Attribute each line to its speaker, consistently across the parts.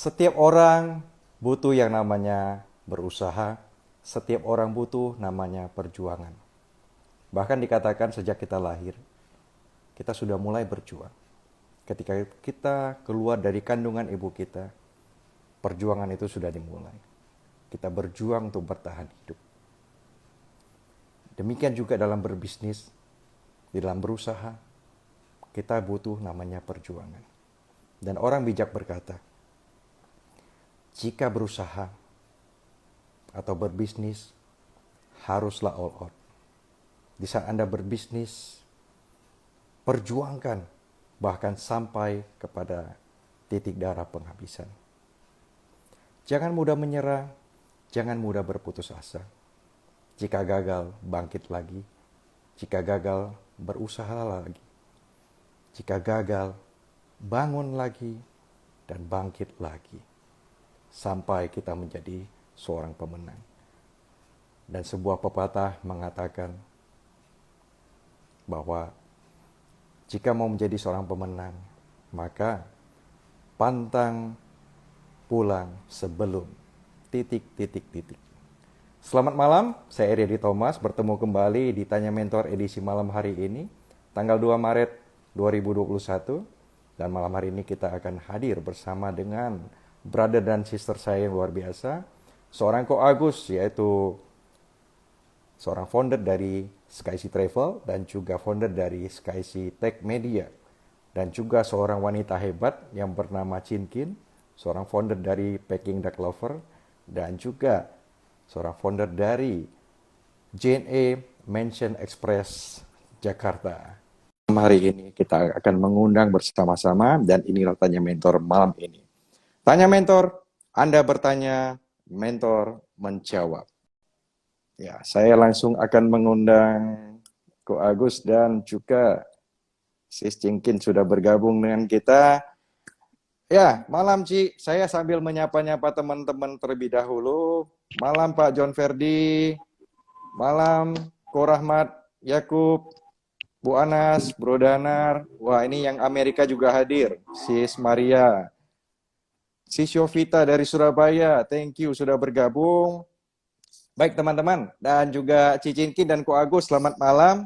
Speaker 1: Setiap orang butuh yang namanya berusaha, setiap orang butuh namanya perjuangan. Bahkan dikatakan sejak kita lahir, kita sudah mulai berjuang. Ketika kita keluar dari kandungan ibu kita, perjuangan itu sudah dimulai. Kita berjuang untuk bertahan hidup. Demikian juga dalam berbisnis, dalam berusaha, kita butuh namanya perjuangan. Dan orang bijak berkata, jika berusaha atau berbisnis, haruslah all out. Di saat Anda berbisnis, perjuangkan bahkan sampai kepada titik darah penghabisan. Jangan mudah menyerah, jangan mudah berputus asa. Jika gagal, bangkit lagi. Jika gagal, berusaha lagi. Jika gagal, bangun lagi dan bangkit lagi. Sampai kita menjadi seorang pemenang. Dan sebuah pepatah mengatakan bahwa jika mau menjadi seorang pemenang, maka pantang pulang sebelum titik. Selamat malam, saya Eri Thomas, bertemu kembali di Tanya Mentor edisi malam hari ini, tanggal 2 Maret 2021. Dan malam hari ini kita akan hadir bersama dengan brother dan sister saya yang luar biasa, seorang Ko Agus, yaitu seorang founder dari SkySea Travel dan juga founder dari SkySea Tech Media, dan juga seorang wanita hebat yang bernama Chin Kin, seorang founder dari Packing Duck Lover, dan juga seorang founder dari JNE Mansion Express Jakarta. Hari ini kita akan mengundang bersama-sama, dan inilah Tanya Mentor malam ini. Tanya Mentor, Anda bertanya, mentor menjawab. Ya, saya langsung akan mengundang Ko Agus dan juga Sis Cingkin sudah bergabung dengan kita. Ya, malam Ci, saya sambil menyapa-nyapa teman-teman terlebih dahulu. Malam Pak John Ferdi, malam Ko Rahmat, Yakub, Bu Anas, Bro Danar. Wah, ini yang Amerika juga hadir. Sis Maria, Sis Yovita dari Surabaya, thank you sudah bergabung. Baik teman-teman, dan juga Cicinkin dan Ko Agus, selamat malam.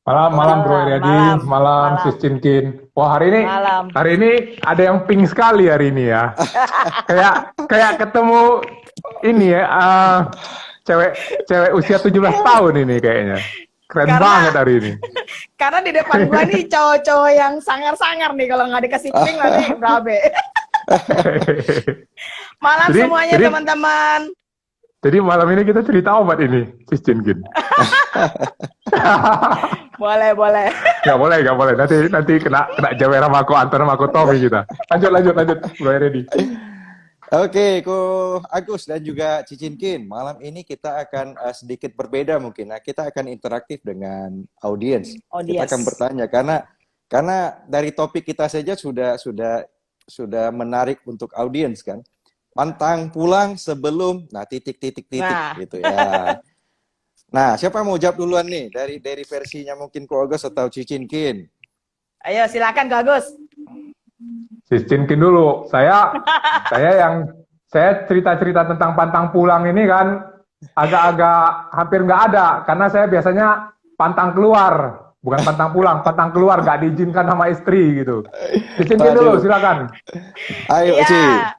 Speaker 2: Malam Bro
Speaker 3: Malam,
Speaker 2: Eriadi,
Speaker 3: malam,
Speaker 2: malam
Speaker 3: malam,
Speaker 2: Sis Cinkin. Wah
Speaker 3: malam.
Speaker 2: hari ini ada yang pink sekali hari ini ya. Kayak ketemu ini ya, cewek cewek usia 17 tahun ini kayaknya. Keren banget hari ini.
Speaker 3: Karena di depan gua nih cowok-cowok yang sangar-sangar nih, kalau nggak dikasih pink nanti berabe. Malam
Speaker 2: Jadi-
Speaker 3: semuanya
Speaker 2: jadi-
Speaker 3: teman-teman.
Speaker 2: Jadi malam ini kita cerita obat ini, Sis Cinkin.
Speaker 3: Boleh.
Speaker 2: Gak boleh. Nanti kena jewer sama aku Anton sama aku Tommy kita. Lanjut Bro Eriadi.
Speaker 1: Oke, Ko Agus dan juga Cicinkin, malam ini kita akan sedikit berbeda mungkin. Nah, kita akan interaktif dengan audiens. Kita akan bertanya karena dari topik kita saja sudah menarik untuk audiens kan. Pantang pulang sebelum titik
Speaker 3: Nah.
Speaker 1: gitu ya. Nah, siapa yang mau jawab duluan nih dari versinya mungkin Ko Agus atau Cicinkin?
Speaker 3: Ayo silakan Kak Agus.
Speaker 2: Sis Cinkin dulu. Saya cerita-cerita tentang pantang pulang ini kan agak-agak hampir nggak ada, karena saya biasanya pantang keluar, bukan pantang pulang, pantang keluar, nggak diizinkan sama istri gitu. Sis Cinkin dulu, silakan.
Speaker 1: Ayo, Ci.
Speaker 3: Iya.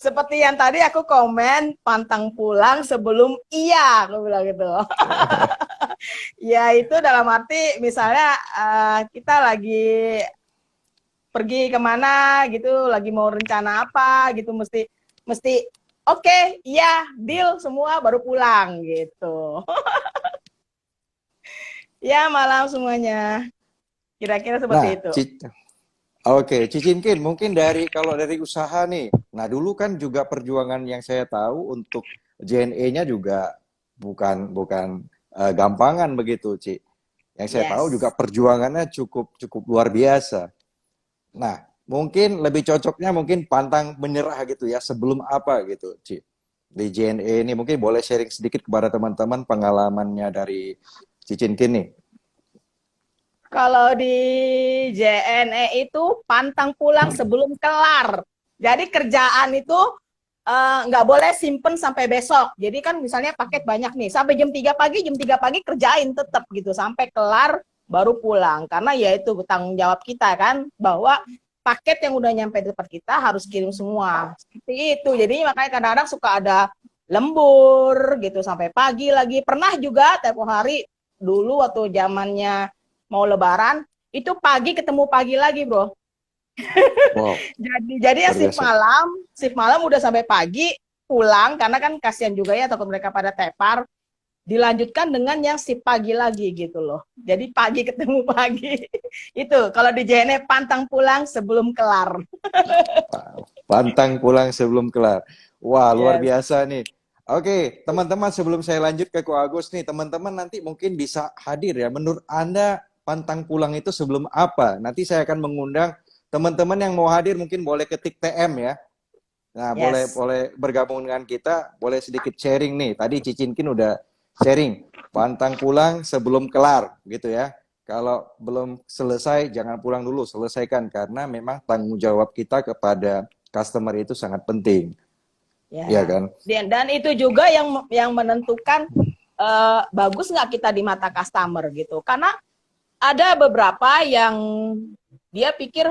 Speaker 3: Seperti yang tadi aku komen, pantang pulang sebelum iya, aku bilang gitu. Ya itu dalam arti misalnya kita lagi pergi kemana gitu, lagi mau rencana apa gitu, mesti oke, iya, deal semua baru pulang gitu. Ya malam semuanya. Kira-kira seperti itu.
Speaker 1: Oke, Cicinkin, mungkin kalau dari usaha nih. Nah, dulu kan juga perjuangan yang saya tahu untuk JNE-nya juga bukan gampangan begitu, Ci. Yang saya
Speaker 3: Yes.
Speaker 1: tahu juga perjuangannya cukup luar biasa. Nah, mungkin lebih cocoknya mungkin pantang menyerah gitu ya, sebelum apa gitu, Ci. Di JNE ini mungkin boleh sharing sedikit kepada teman-teman pengalamannya dari Cicinkin nih.
Speaker 3: Kalau di JNE itu pantang pulang sebelum kelar. Jadi kerjaan itu nggak boleh simpen sampai besok. Jadi kan misalnya paket banyak nih, sampai jam 3 pagi kerjain tetap gitu sampai kelar baru pulang. Karena ya itu tanggung jawab kita kan bahwa paket yang udah nyampe di tempat kita harus kirim semua. Seperti itu. Jadi makanya kadang-kadang suka ada lembur gitu sampai pagi lagi. Pernah juga tempo hari dulu waktu zamannya mau lebaran itu pagi ketemu pagi lagi, Bro.
Speaker 1: Wow,
Speaker 3: Jadi ya
Speaker 1: luar biasa.
Speaker 3: shift malam udah sampai pagi pulang karena kan kasihan juga ya takut mereka pada tepar. Dilanjutkan dengan yang shift pagi lagi gitu loh. Jadi pagi ketemu pagi. Itu kalau di JNE pantang pulang sebelum kelar.
Speaker 1: Pantang pulang sebelum kelar. Wah, luar
Speaker 3: Yes.
Speaker 1: biasa nih. Oke, teman-teman, sebelum saya lanjut ke Ko Agus nih, teman-teman nanti mungkin bisa hadir ya. Menurut Anda pantang pulang itu sebelum apa? Nanti saya akan mengundang teman-teman yang mau hadir, mungkin boleh ketik TM ya. Nah,
Speaker 3: Yes.
Speaker 1: boleh bergabung dengan kita, boleh sedikit sharing nih. Tadi Cicinkin udah sharing, pantang pulang sebelum kelar gitu ya. Kalau belum selesai, jangan pulang dulu, selesaikan. Karena memang tanggung jawab kita kepada customer itu sangat penting.
Speaker 3: Ya.
Speaker 1: Iya kan?
Speaker 3: Dan itu juga yang menentukan bagus nggak kita di mata customer gitu. Karena ada beberapa yang dia pikir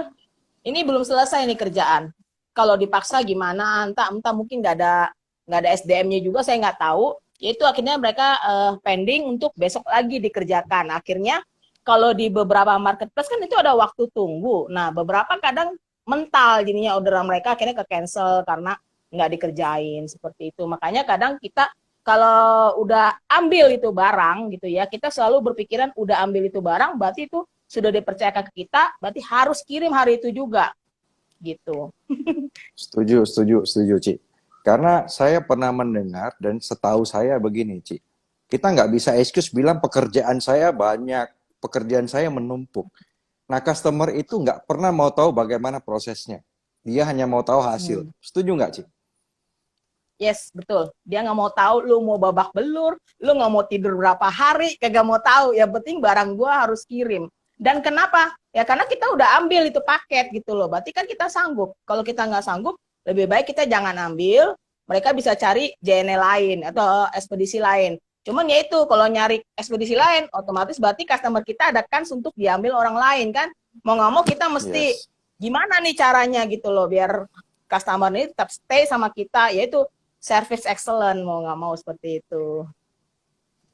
Speaker 3: ini belum selesai nih kerjaan. Kalau dipaksa gimana? Entah mungkin nggak ada SDM-nya juga, saya nggak tahu. Yaitu akhirnya mereka pending untuk besok lagi dikerjakan. Akhirnya kalau di beberapa marketplace kan itu ada waktu tunggu. Nah, beberapa kadang mental jadinya orderan mereka akhirnya ke cancel karena nggak dikerjain seperti itu. Makanya kadang kita kalau udah ambil itu barang gitu ya, kita selalu berpikiran udah ambil itu barang, berarti itu sudah dipercayakan ke kita, berarti harus kirim hari itu juga gitu.
Speaker 1: Setuju, Ci. Karena saya pernah mendengar dan setahu saya begini, Ci. Kita nggak bisa excuse bilang pekerjaan saya banyak, pekerjaan saya menumpuk. Nah, customer itu nggak pernah mau tahu bagaimana prosesnya. Dia hanya mau tahu hasil. Setuju nggak, Ci?
Speaker 3: Yes, betul. Dia nggak mau tahu lu mau babak belur, lu nggak mau tidur berapa hari, kagak mau tahu. Yang penting barang gua harus kirim. Dan kenapa? Ya karena kita udah ambil itu paket gitu loh. Berarti kan kita sanggup. Kalau kita nggak sanggup, lebih baik kita jangan ambil. Mereka bisa cari JNE lain atau ekspedisi lain. Cuman ya itu, kalau nyari ekspedisi lain, otomatis berarti customer kita ada kans untuk diambil orang lain kan. Mau nggak mau kita mesti
Speaker 1: Yes.
Speaker 3: gimana nih caranya gitu loh, biar customer ini tetap stay sama kita, yaitu service excellent, mau nggak mau seperti itu.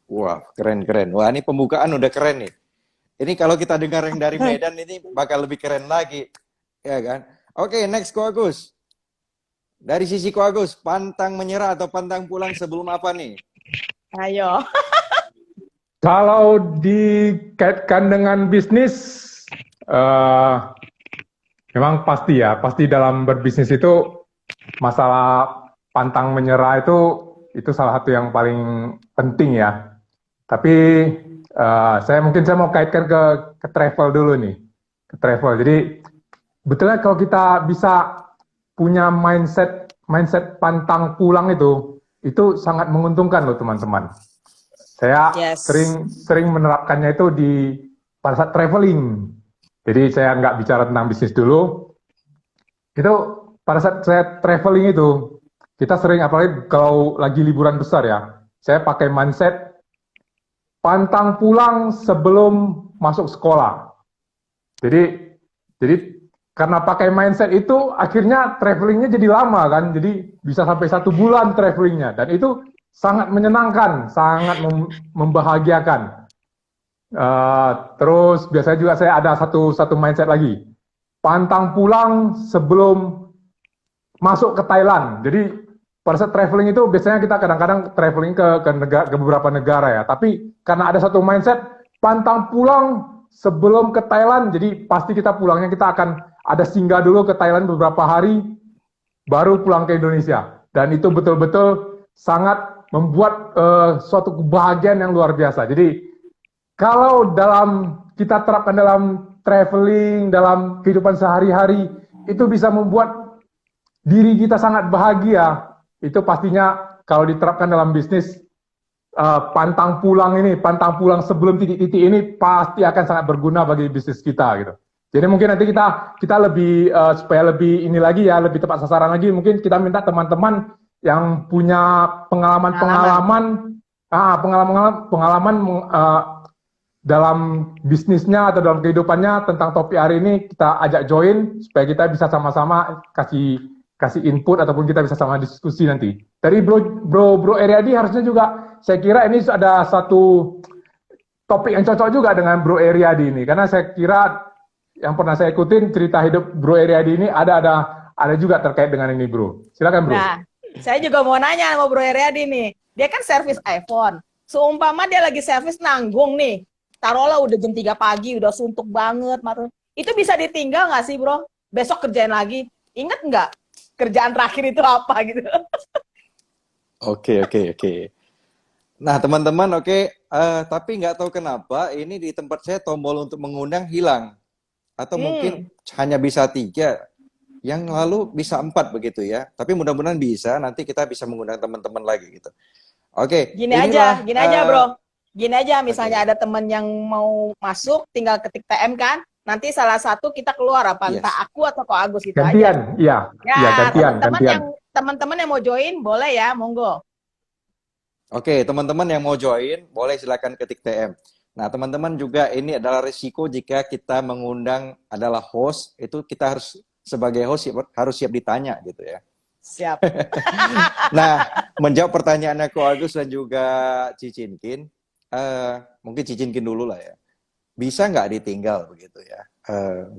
Speaker 1: Wah, keren. Wah, ini pembukaan udah keren nih. Ini kalau kita dengar yang dari Medan ini bakal lebih keren lagi. Ya kan? Oke, next Ko Agus. Dari sisi Ko Agus, pantang menyerah atau pantang pulang sebelum apa nih?
Speaker 3: Ayo.
Speaker 2: Kalau dikaitkan dengan bisnis, memang pasti ya, pasti dalam berbisnis itu masalah pantang menyerah itu salah satu yang paling penting ya. Tapi saya mau kaitkan ke travel dulu nih, ke travel. Jadi betulnya kalau kita bisa punya mindset pantang pulang itu sangat menguntungkan loh teman-teman. Saya
Speaker 3: Yes.
Speaker 2: sering menerapkannya itu pada saat traveling. Jadi saya nggak bicara tentang bisnis dulu. Itu pada saat saya traveling itu, kita sering, apalagi kalau lagi liburan besar ya, saya pakai mindset pantang pulang sebelum masuk sekolah. Jadi karena pakai mindset itu, akhirnya travelingnya jadi lama kan, jadi bisa sampai 1 bulan travelingnya, dan itu sangat menyenangkan, sangat membahagiakan. Terus biasanya juga saya ada satu mindset lagi, pantang pulang sebelum masuk ke Thailand. Jadi pada saat traveling itu biasanya kita kadang-kadang traveling ke beberapa negara ya, tapi karena ada satu mindset pantang pulang sebelum ke Thailand, jadi pasti kita pulangnya kita akan ada singgah dulu ke Thailand beberapa hari, baru pulang ke Indonesia. Dan itu betul-betul sangat membuat suatu kebahagiaan yang luar biasa. Jadi kalau kita terapkan dalam traveling, dalam kehidupan sehari-hari, itu bisa membuat diri kita sangat bahagia. Itu pastinya kalau diterapkan dalam bisnis, pantang pulang sebelum titik-titik ini pasti akan sangat berguna bagi bisnis kita gitu. Jadi mungkin nanti kita lebih supaya lebih ini lagi ya, lebih tepat sasaran lagi. Mungkin kita minta teman-teman yang punya pengalaman dalam bisnisnya atau dalam kehidupannya tentang topik hari ini, kita ajak join supaya kita bisa sama-sama kasih input ataupun kita bisa sama diskusi nanti. Dari Bro Eriadi harusnya juga saya kira ini ada satu topik yang cocok juga dengan Bro Eriadi ini, karena saya kira yang pernah saya ikutin cerita hidup Bro Eriadi ini ada juga terkait dengan ini, Bro. Silakan, Bro.
Speaker 3: Nah, saya juga mau nanya sama Bro Eriadi nih. Dia kan servis iPhone. Seumpama dia lagi servis nanggung nih. Taruhlah udah jam 3 pagi, udah suntuk banget. Itu bisa ditinggal nggak sih, Bro? Besok kerjain lagi. Ingat nggak kerjaan terakhir itu apa gitu?
Speaker 1: Oke. Nah, teman-teman, tapi nggak tahu kenapa ini di tempat saya tombol untuk mengundang hilang. Atau mungkin hanya bisa 3, yang lalu bisa 4 begitu ya. Tapi mudah-mudahan bisa, nanti kita bisa mengundang teman-teman lagi gitu. Oke.
Speaker 3: Gini aja Bro. Gini aja, misalnya ada teman yang mau masuk, tinggal ketik TM kan, nanti salah satu kita keluar apa, entah aku atau Ko Agus gitu aja.
Speaker 2: Gantian, iya.
Speaker 3: Ya,
Speaker 2: Gantian.
Speaker 3: teman-teman yang mau join, boleh ya, monggo.
Speaker 1: Oke, teman-teman yang mau join, boleh silakan ketik TM. Nah, teman-teman juga ini adalah risiko jika kita mengundang adalah host, itu kita harus sebagai host harus siap ditanya gitu ya.
Speaker 3: Siap.
Speaker 1: Nah, menjawab pertanyaannya Ko Agus dan juga Cicinkin, mungkin Cicinkin dulu lah ya. Bisa nggak ditinggal begitu ya?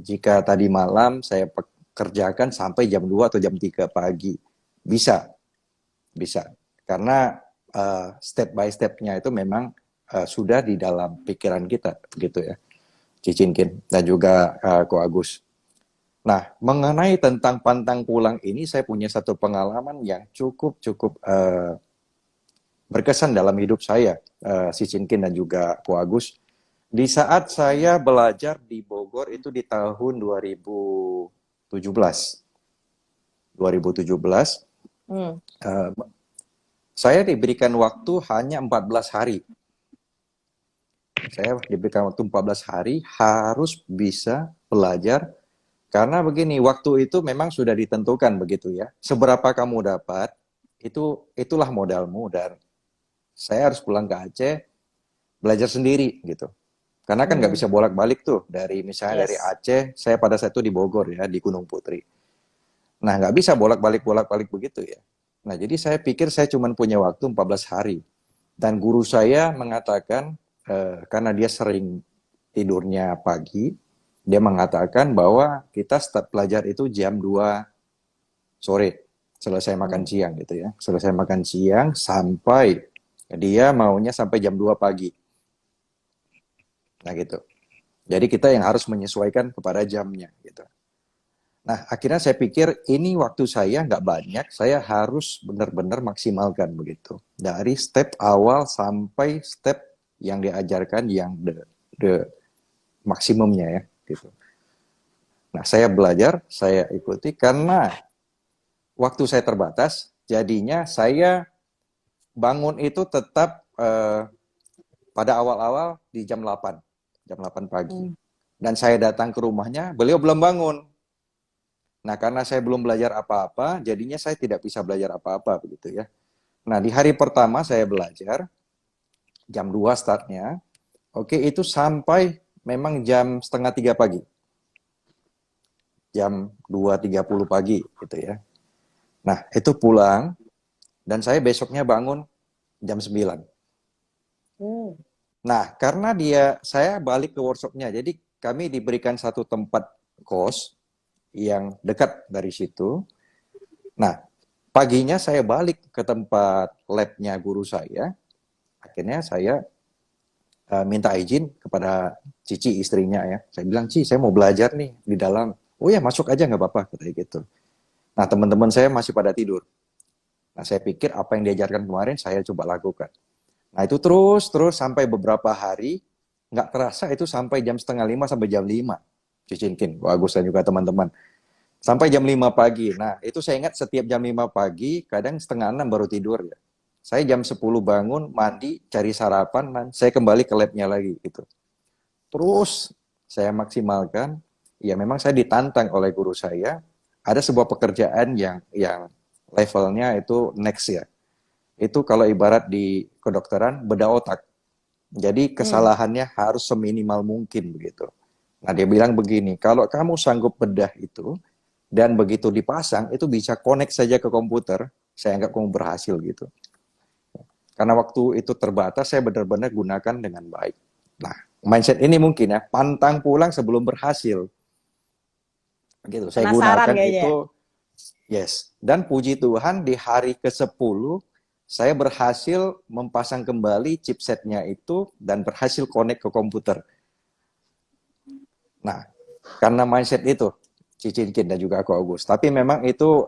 Speaker 1: Jika tadi malam saya kerjakan sampai jam 2 atau jam 3 pagi. Bisa. Karena step by step-nya itu memang sudah di dalam pikiran kita begitu ya, Cicinkin dan juga Ko Agus. Nah, mengenai tentang pantang pulang ini, saya punya satu pengalaman yang cukup berkesan dalam hidup saya, Cicinkin dan juga Ko Agus. Di saat saya belajar di Bogor itu di tahun 2017, saya diberikan waktu hanya 14 hari. Saya diberikan waktu 14 hari harus bisa belajar, karena begini, waktu itu memang sudah ditentukan begitu ya. Seberapa kamu dapat, itulah modalmu, dan saya harus pulang ke Aceh belajar sendiri gitu. Karena kan nggak bisa bolak-balik tuh dari misalnya dari Aceh, saya pada saat itu di Bogor ya, di Gunung Putri. Nah, nggak bisa bolak-balik begitu ya. Nah, jadi saya pikir saya cuma punya waktu 14 hari. Dan guru saya mengatakan, karena dia sering tidurnya pagi, dia mengatakan bahwa kita start belajar itu jam 2 sore, selesai makan siang gitu ya. Selesai makan siang sampai dia maunya sampai jam 2 pagi. Nah gitu. Jadi kita yang harus menyesuaikan kepada jamnya gitu. Nah akhirnya saya pikir ini waktu saya nggak banyak, saya harus benar-benar maksimalkan begitu. Dari step awal sampai step yang diajarkan yang the maksimumnya ya gitu. Nah saya belajar, saya ikuti karena waktu saya terbatas, jadinya saya bangun itu tetap pada awal-awal di jam 8 pagi. Dan saya datang ke rumahnya, beliau belum bangun. Nah karena saya belum belajar apa-apa, jadinya saya tidak bisa belajar apa-apa begitu ya. Nah di hari pertama saya belajar, jam 2 startnya, oke itu sampai memang jam 2:30 pagi. Jam 2:30 pagi gitu ya. Nah itu pulang, dan saya besoknya bangun jam 9. Nah karena saya balik ke workshopnya, jadi kami diberikan satu tempat kos yang dekat dari situ. Nah paginya saya balik ke tempat labnya guru saya. Akhirnya saya minta izin kepada Cici istrinya ya. Saya bilang, Ci, saya mau belajar nih di dalam. Oh ya masuk aja nggak apa-apa katanya gitu. Nah teman-teman saya masih pada tidur. Nah saya pikir apa yang diajarkan kemarin saya coba lakukan. Nah itu terus sampai beberapa hari, nggak terasa itu sampai jam 4:30 sampai jam 5. Cicinkin, Agus dan juga teman-teman. Sampai jam 5 pagi. Nah itu saya ingat setiap jam 5 pagi, kadang 5:30 baru tidur ya. Saya jam 10 bangun, mandi, cari sarapan, dan saya kembali ke labnya lagi gitu. Terus saya maksimalkan ya memang saya ditantang oleh guru saya, ada sebuah pekerjaan yang levelnya itu next ya. Itu kalau ibarat di kedokteran bedah otak. Jadi kesalahannya harus seminimal mungkin begitu. Nah, dia bilang begini, kalau kamu sanggup bedah itu dan begitu dipasang itu bisa connect saja ke komputer, saya anggap kamu berhasil gitu. Karena waktu itu terbatas, saya benar-benar gunakan dengan baik. Nah, mindset ini mungkin ya, pantang pulang sebelum berhasil. Gitu. Saya
Speaker 3: Penasaran
Speaker 1: gunakan
Speaker 3: kayaknya.
Speaker 1: itu, yes. Dan puji Tuhan di hari ke-10, saya berhasil mempasang kembali chipsetnya itu dan berhasil connect ke komputer. Nah, karena mindset itu, Cicinkin dan juga aku Agus. Tapi memang itu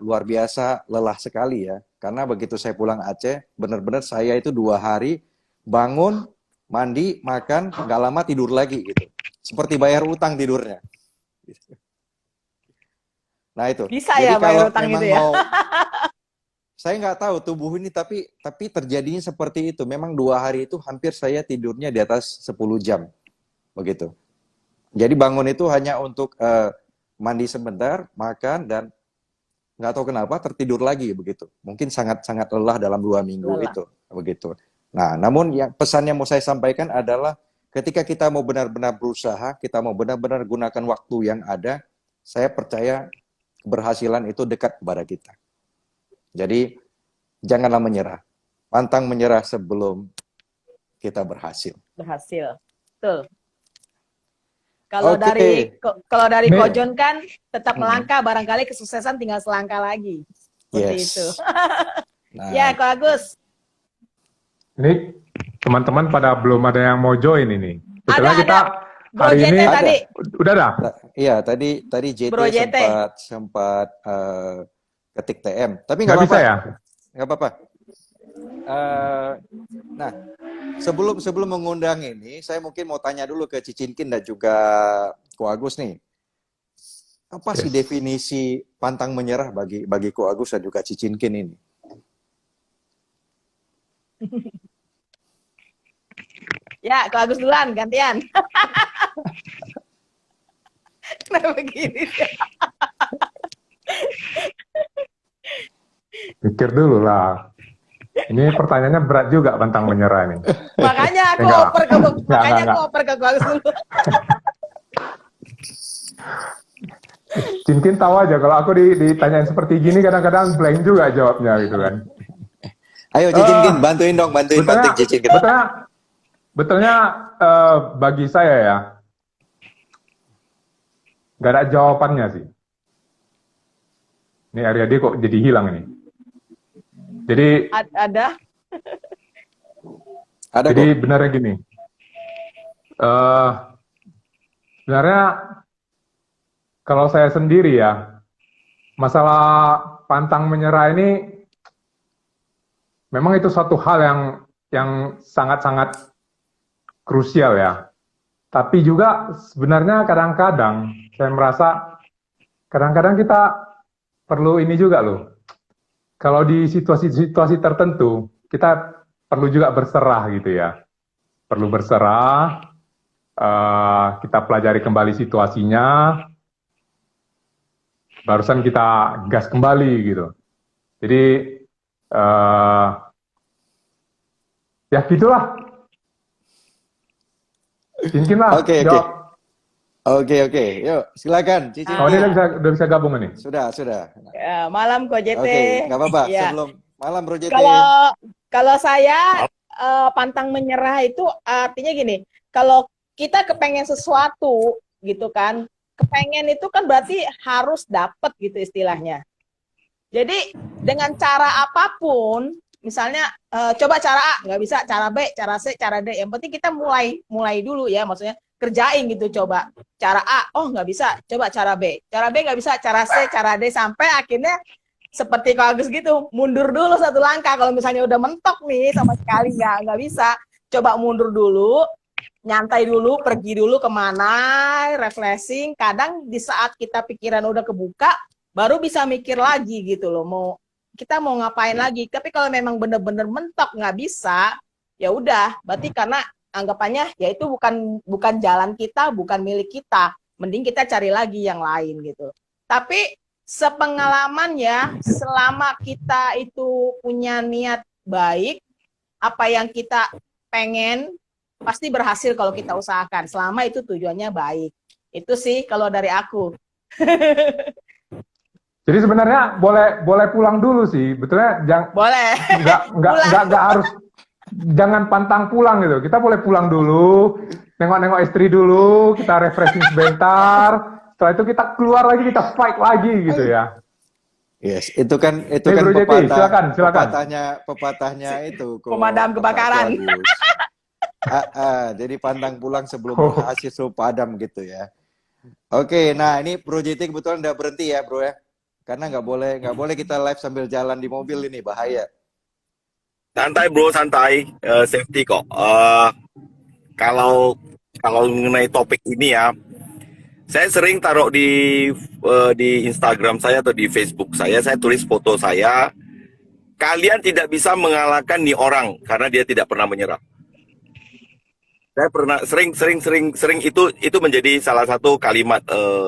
Speaker 1: luar biasa lelah sekali ya. Karena begitu saya pulang Aceh, benar-benar saya itu 2 hari bangun, mandi, makan, nggak lama tidur lagi gitu. Seperti bayar utang tidurnya. Nah itu.
Speaker 3: Bisa
Speaker 1: Jadi
Speaker 3: ya
Speaker 1: kalau
Speaker 3: bayar utang
Speaker 1: memang
Speaker 3: itu ya.
Speaker 1: mau, saya nggak tahu tubuh ini tapi terjadinya seperti itu. Memang 2 hari itu hampir saya tidurnya di atas 10 jam. Begitu. Jadi bangun itu hanya untuk mandi sebentar, makan, dan nggak tahu kenapa tertidur lagi begitu. Mungkin sangat-sangat lelah dalam 2 minggu
Speaker 3: Lelah.
Speaker 1: itu, begitu. Nah, namun yang pesan yang mau saya sampaikan adalah ketika kita mau benar-benar berusaha, kita mau benar-benar gunakan waktu yang ada, saya percaya keberhasilan itu dekat kepada kita. Jadi janganlah menyerah, pantang menyerah sebelum kita berhasil.
Speaker 3: Berhasil. Betul. Kalau
Speaker 1: Oke.
Speaker 2: Nih.
Speaker 3: dari Kojon kan tetap melangkah, barangkali kesuksesan tinggal selangkah lagi. Seperti
Speaker 1: Yes.
Speaker 3: itu.
Speaker 1: Nah,
Speaker 3: Ya, Ko Agus.
Speaker 2: Ini teman-teman pada belum ada yang mau join ini. Setelah
Speaker 3: Ada.
Speaker 2: kita
Speaker 3: Bro
Speaker 2: hari
Speaker 3: JT
Speaker 2: ini
Speaker 3: tadi.
Speaker 2: udah dah.
Speaker 1: iya tadi JT
Speaker 3: Bro JT.
Speaker 1: sempat ketik TM, tapi
Speaker 2: Nggak
Speaker 1: nggak
Speaker 2: bisa
Speaker 1: apa-apa.
Speaker 2: ya?
Speaker 1: Nggak apa-apa. Nah, sebelum mengundang ini, saya mungkin mau tanya dulu ke Cicinkin dan juga Ko Agus nih. Apa sih
Speaker 2: Yes.
Speaker 1: definisi pantang menyerah bagi Ko Agus dan juga Cicinkin ini?
Speaker 3: Ya, Ko Agus duluan, gantian. Kenapa begini?
Speaker 2: Pikir dulu lah. Ini pertanyaannya berat juga pantang menyerah ini.
Speaker 3: Makanya aku
Speaker 2: Enggak.
Speaker 3: oper ke
Speaker 2: Enggak.
Speaker 3: Ko Agus dulu.
Speaker 2: Cincin tahu aja kalau aku ditanyain seperti gini kadang-kadang blank juga jawabnya gitu kan.
Speaker 1: Ayo Cicinkin, bantuin Cicinkin.
Speaker 2: Betulnya bagi saya ya, nggak ada jawabannya sih. Ini Aryadi kok jadi hilang ini. Jadi
Speaker 3: Ada.
Speaker 2: jadi benernya gini. Sebenarnya kalau saya sendiri ya, masalah pantang menyerah ini memang itu satu hal yang sangat-sangat krusial ya. Tapi juga sebenarnya kadang-kadang saya merasa kadang-kadang kita perlu ini juga loh. Kalau di situasi-situasi tertentu kita perlu juga berserah gitu ya. Perlu berserah, kita pelajari kembali situasinya, barusan kita gas kembali gitu. Jadi ya gitulah. Cincin lah.
Speaker 1: Oke. Yuk, silakan Cicinkin.
Speaker 2: Oh, ini udah bisa gabung ini.
Speaker 1: Sudah.
Speaker 3: Ya, malam Ko JT.
Speaker 1: Oke, nggak apa-apa.
Speaker 3: Ya.
Speaker 1: Sebelum malam Bro JT.
Speaker 3: Kalau saya pantang menyerah itu artinya gini, kalau kita kepengen sesuatu gitu kan, kepengen itu kan berarti harus dapet gitu istilahnya. Jadi dengan cara apapun, misalnya coba cara A nggak bisa, cara B, cara C, cara D, yang penting kita mulai dulu ya, maksudnya kerjain gitu, coba cara A, oh nggak bisa, coba cara B nggak bisa, cara C, cara D, sampai akhirnya seperti Ko Agus gitu, mundur dulu satu langkah. Kalau misalnya udah mentok nih sama sekali nggak bisa, coba mundur dulu, nyantai dulu, pergi dulu kemana, refreshing. Kadang di saat kita pikiran udah kebuka, baru bisa mikir lagi gitu loh, kita mau ngapain lagi. Tapi kalau memang bener-bener mentok nggak bisa, ya udah, berarti karena anggapannya ya itu bukan jalan kita, bukan milik kita. mending kita cari lagi yang lain gitu. Tapi sepengalaman ya, selama kita itu punya niat baik, apa yang kita pengen pasti berhasil kalau kita usahakan, selama itu tujuannya baik. Itu sih kalau dari aku.
Speaker 2: Jadi sebenarnya boleh pulang dulu sih, betulnya
Speaker 3: Boleh.
Speaker 2: nggak harus, jangan pantang pulang gitu. Kita boleh pulang dulu, nengok-nengok istri dulu, kita refreshing sebentar. Setelah itu kita keluar lagi, kita fight lagi gitu ya.
Speaker 1: Yes, itu kan
Speaker 2: Bro JT, silakan.
Speaker 1: pepatahnya itu kok.
Speaker 3: Pemadam kebakaran.
Speaker 1: Jadi pantang pulang sebelum
Speaker 2: Oh.
Speaker 1: hasil padam gitu ya. Oke, nah ini Bro JT kebetulan udah berhenti ya, Bro ya. Karena nggak boleh kita live sambil jalan di mobil, ini bahaya.
Speaker 4: Santai bro, santai, safety kok. Kalau mengenai topik ini ya, saya sering taruh di Instagram saya atau di Facebook saya tulis foto saya. Kalian tidak bisa mengalahkan nih orang karena dia tidak pernah menyerah. Saya pernah sering itu menjadi salah satu kalimat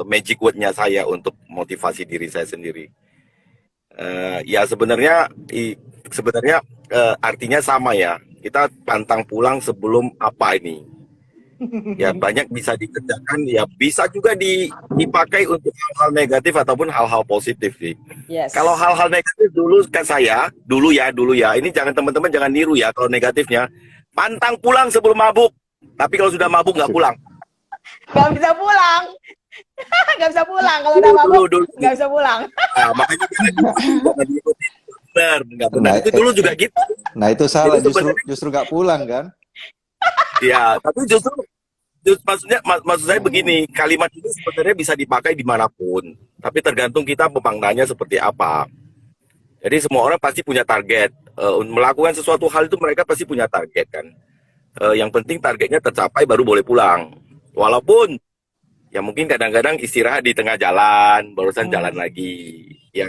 Speaker 4: magic word-nya saya untuk motivasi diri saya sendiri. Ya sebenarnya artinya sama ya. Kita pantang pulang sebelum apa ini. Ya banyak bisa dikerjakan, ya bisa juga dipakai untuk hal-hal negatif ataupun hal-hal positif sih.
Speaker 3: Yes.
Speaker 4: Kalau hal-hal negatif dulu ya. Ini teman-teman jangan niru ya kalau negatifnya. Pantang pulang sebelum mabuk. Tapi kalau sudah mabuk nggak pulang.
Speaker 3: Nggak bisa pulang. Nggak bisa pulang kalau udah mabuk.
Speaker 4: Dulu.
Speaker 3: Nggak bisa pulang.
Speaker 4: Nah, makanya jangan diikuti. Benar, nggak benar.
Speaker 1: Nah,
Speaker 4: Itu dulu juga gitu.
Speaker 1: Nah itu salah,
Speaker 4: Jadi
Speaker 1: justru nggak pulang kan?
Speaker 4: Ya, tapi justru maksud saya begini, kalimat itu sebenarnya bisa dipakai dimanapun. Tapi tergantung kita pemaknanya seperti apa. Jadi semua orang pasti punya target. Melakukan sesuatu hal itu mereka pasti punya target kan. Yang penting targetnya tercapai baru boleh pulang. Walaupun ya mungkin kadang-kadang istirahat di tengah jalan, barusan jalan lagi. Ya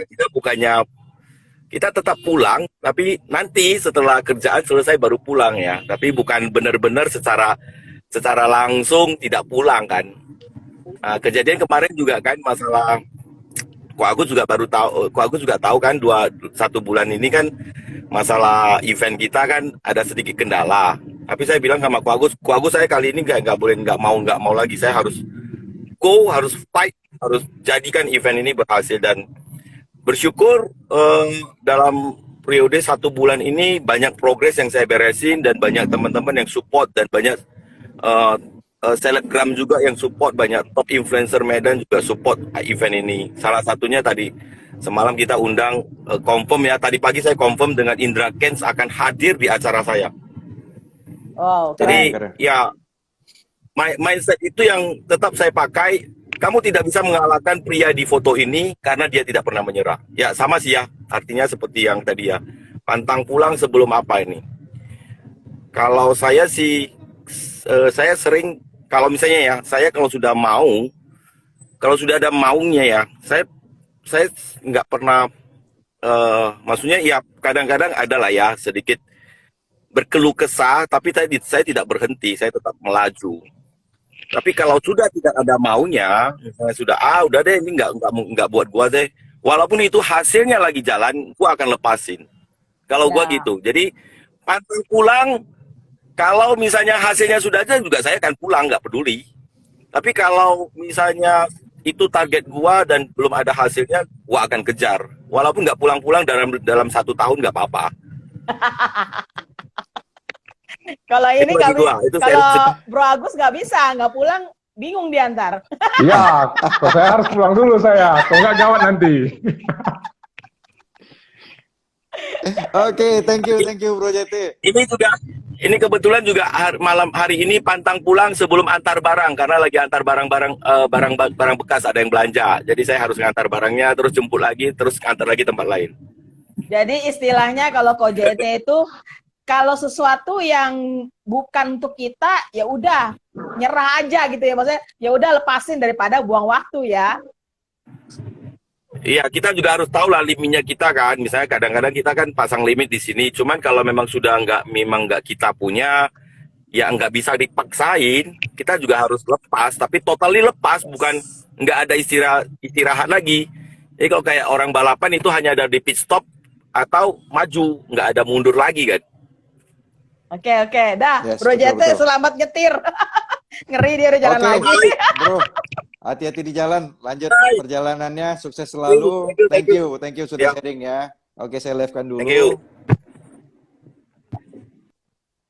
Speaker 4: kita tetap pulang, tapi nanti setelah kerjaan selesai baru pulang ya. Tapi bukan benar-benar secara langsung tidak pulang kan. Nah, kejadian kemarin juga kan masalah. Kok aku juga tahu kan 1 bulan ini kan masalah event kita kan ada sedikit kendala. Tapi saya bilang sama Ko Agus saya kali ini nggak mau lagi. Saya harus fight, harus jadikan event ini berhasil dan bersyukur dalam periode 1 bulan ini banyak progres yang saya beresin dan banyak teman-teman yang support dan banyak selebgram juga yang support, banyak top influencer Medan juga support event ini. Salah satunya tadi semalam kita undang confirm ya, tadi pagi saya confirm dengan Indra Kents akan hadir di acara saya.
Speaker 3: Wow,
Speaker 4: Jadi
Speaker 1: keren.
Speaker 4: ya mindset itu yang tetap saya pakai. Kamu tidak bisa mengalahkan pria di foto ini karena dia tidak pernah menyerah. Ya sama sih ya, artinya seperti yang tadi ya. Pantang pulang sebelum apa ini. Kalau saya sih, saya sering, kalau misalnya ya, saya kalau sudah ada maunya ya, saya nggak pernah, maksudnya ya kadang-kadang ada lah ya sedikit berkeluh kesah, tapi saya tidak berhenti, saya tetap melaju. Tapi kalau sudah tidak ada maunya, misalnya sudah udah deh ini nggak buat gua deh. Walaupun itu hasilnya lagi jalan, gua akan lepasin. Kalau gua gitu. Jadi pantang pulang. Kalau misalnya hasilnya sudah ada juga saya akan pulang, nggak peduli. Tapi kalau misalnya itu target gua dan belum ada hasilnya, gua akan kejar. Walaupun nggak pulang-pulang dalam 1 tahun nggak apa-apa.
Speaker 3: Kalau ini
Speaker 4: Itu
Speaker 3: nggak
Speaker 4: bagi gua, itu
Speaker 3: kalau
Speaker 4: saya-
Speaker 3: Bro Agus nggak bisa, nggak pulang, bingung diantar.
Speaker 2: Iya, kok saya harus pulang dulu saya, kok nggak gawat nanti.
Speaker 1: Oke, thank you Bro JT.
Speaker 4: Ini kebetulan juga malam hari ini pantang pulang sebelum antar barang karena lagi antar barang bekas, ada yang belanja. Jadi saya harus ngantar barangnya, terus jemput lagi, terus antar lagi tempat lain.
Speaker 3: Jadi istilahnya kalau KJT itu kalau sesuatu yang bukan untuk kita, ya udah nyerah aja gitu ya, maksudnya ya udah lepasin daripada buang waktu ya.
Speaker 4: Iya, kita juga harus tahu lah limitnya kita kan. Misalnya kadang-kadang kita kan pasang limit di sini. Cuman kalau memang sudah memang nggak kita punya, ya nggak bisa dipaksain. Kita juga harus lepas, tapi totally lepas, bukan nggak ada istirahat lagi. Jadi kalau kayak orang balapan itu hanya ada di pit stop atau maju, nggak ada mundur lagi kan.
Speaker 3: Oke, dah.
Speaker 1: Yes,
Speaker 3: Bro
Speaker 1: betul,
Speaker 3: Jete,
Speaker 1: betul.
Speaker 3: selamat nyetir. Ngeri dia udah jalan
Speaker 1: Oke,
Speaker 3: lagi.
Speaker 1: bro. Hati-hati di jalan. Lanjut perjalanannya. Sukses selalu. Thank you sudah
Speaker 4: Ya.
Speaker 1: sharing ya. Oke, saya live-kan dulu.
Speaker 4: Thank you.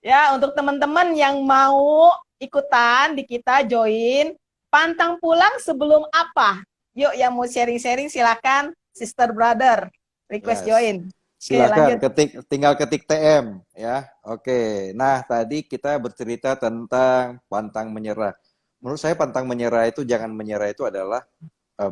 Speaker 3: Ya, untuk teman-teman yang mau ikutan di kita join, pantang pulang sebelum apa? Yuk, yang mau sharing-sharing silakan, sister brother, request
Speaker 1: Yes.
Speaker 3: join.
Speaker 1: Silakan
Speaker 3: lanjut.
Speaker 1: tinggal ketik TM ya. Oke. Nah, tadi kita bercerita tentang pantang menyerah. Menurut saya pantang menyerah itu jangan menyerah itu adalah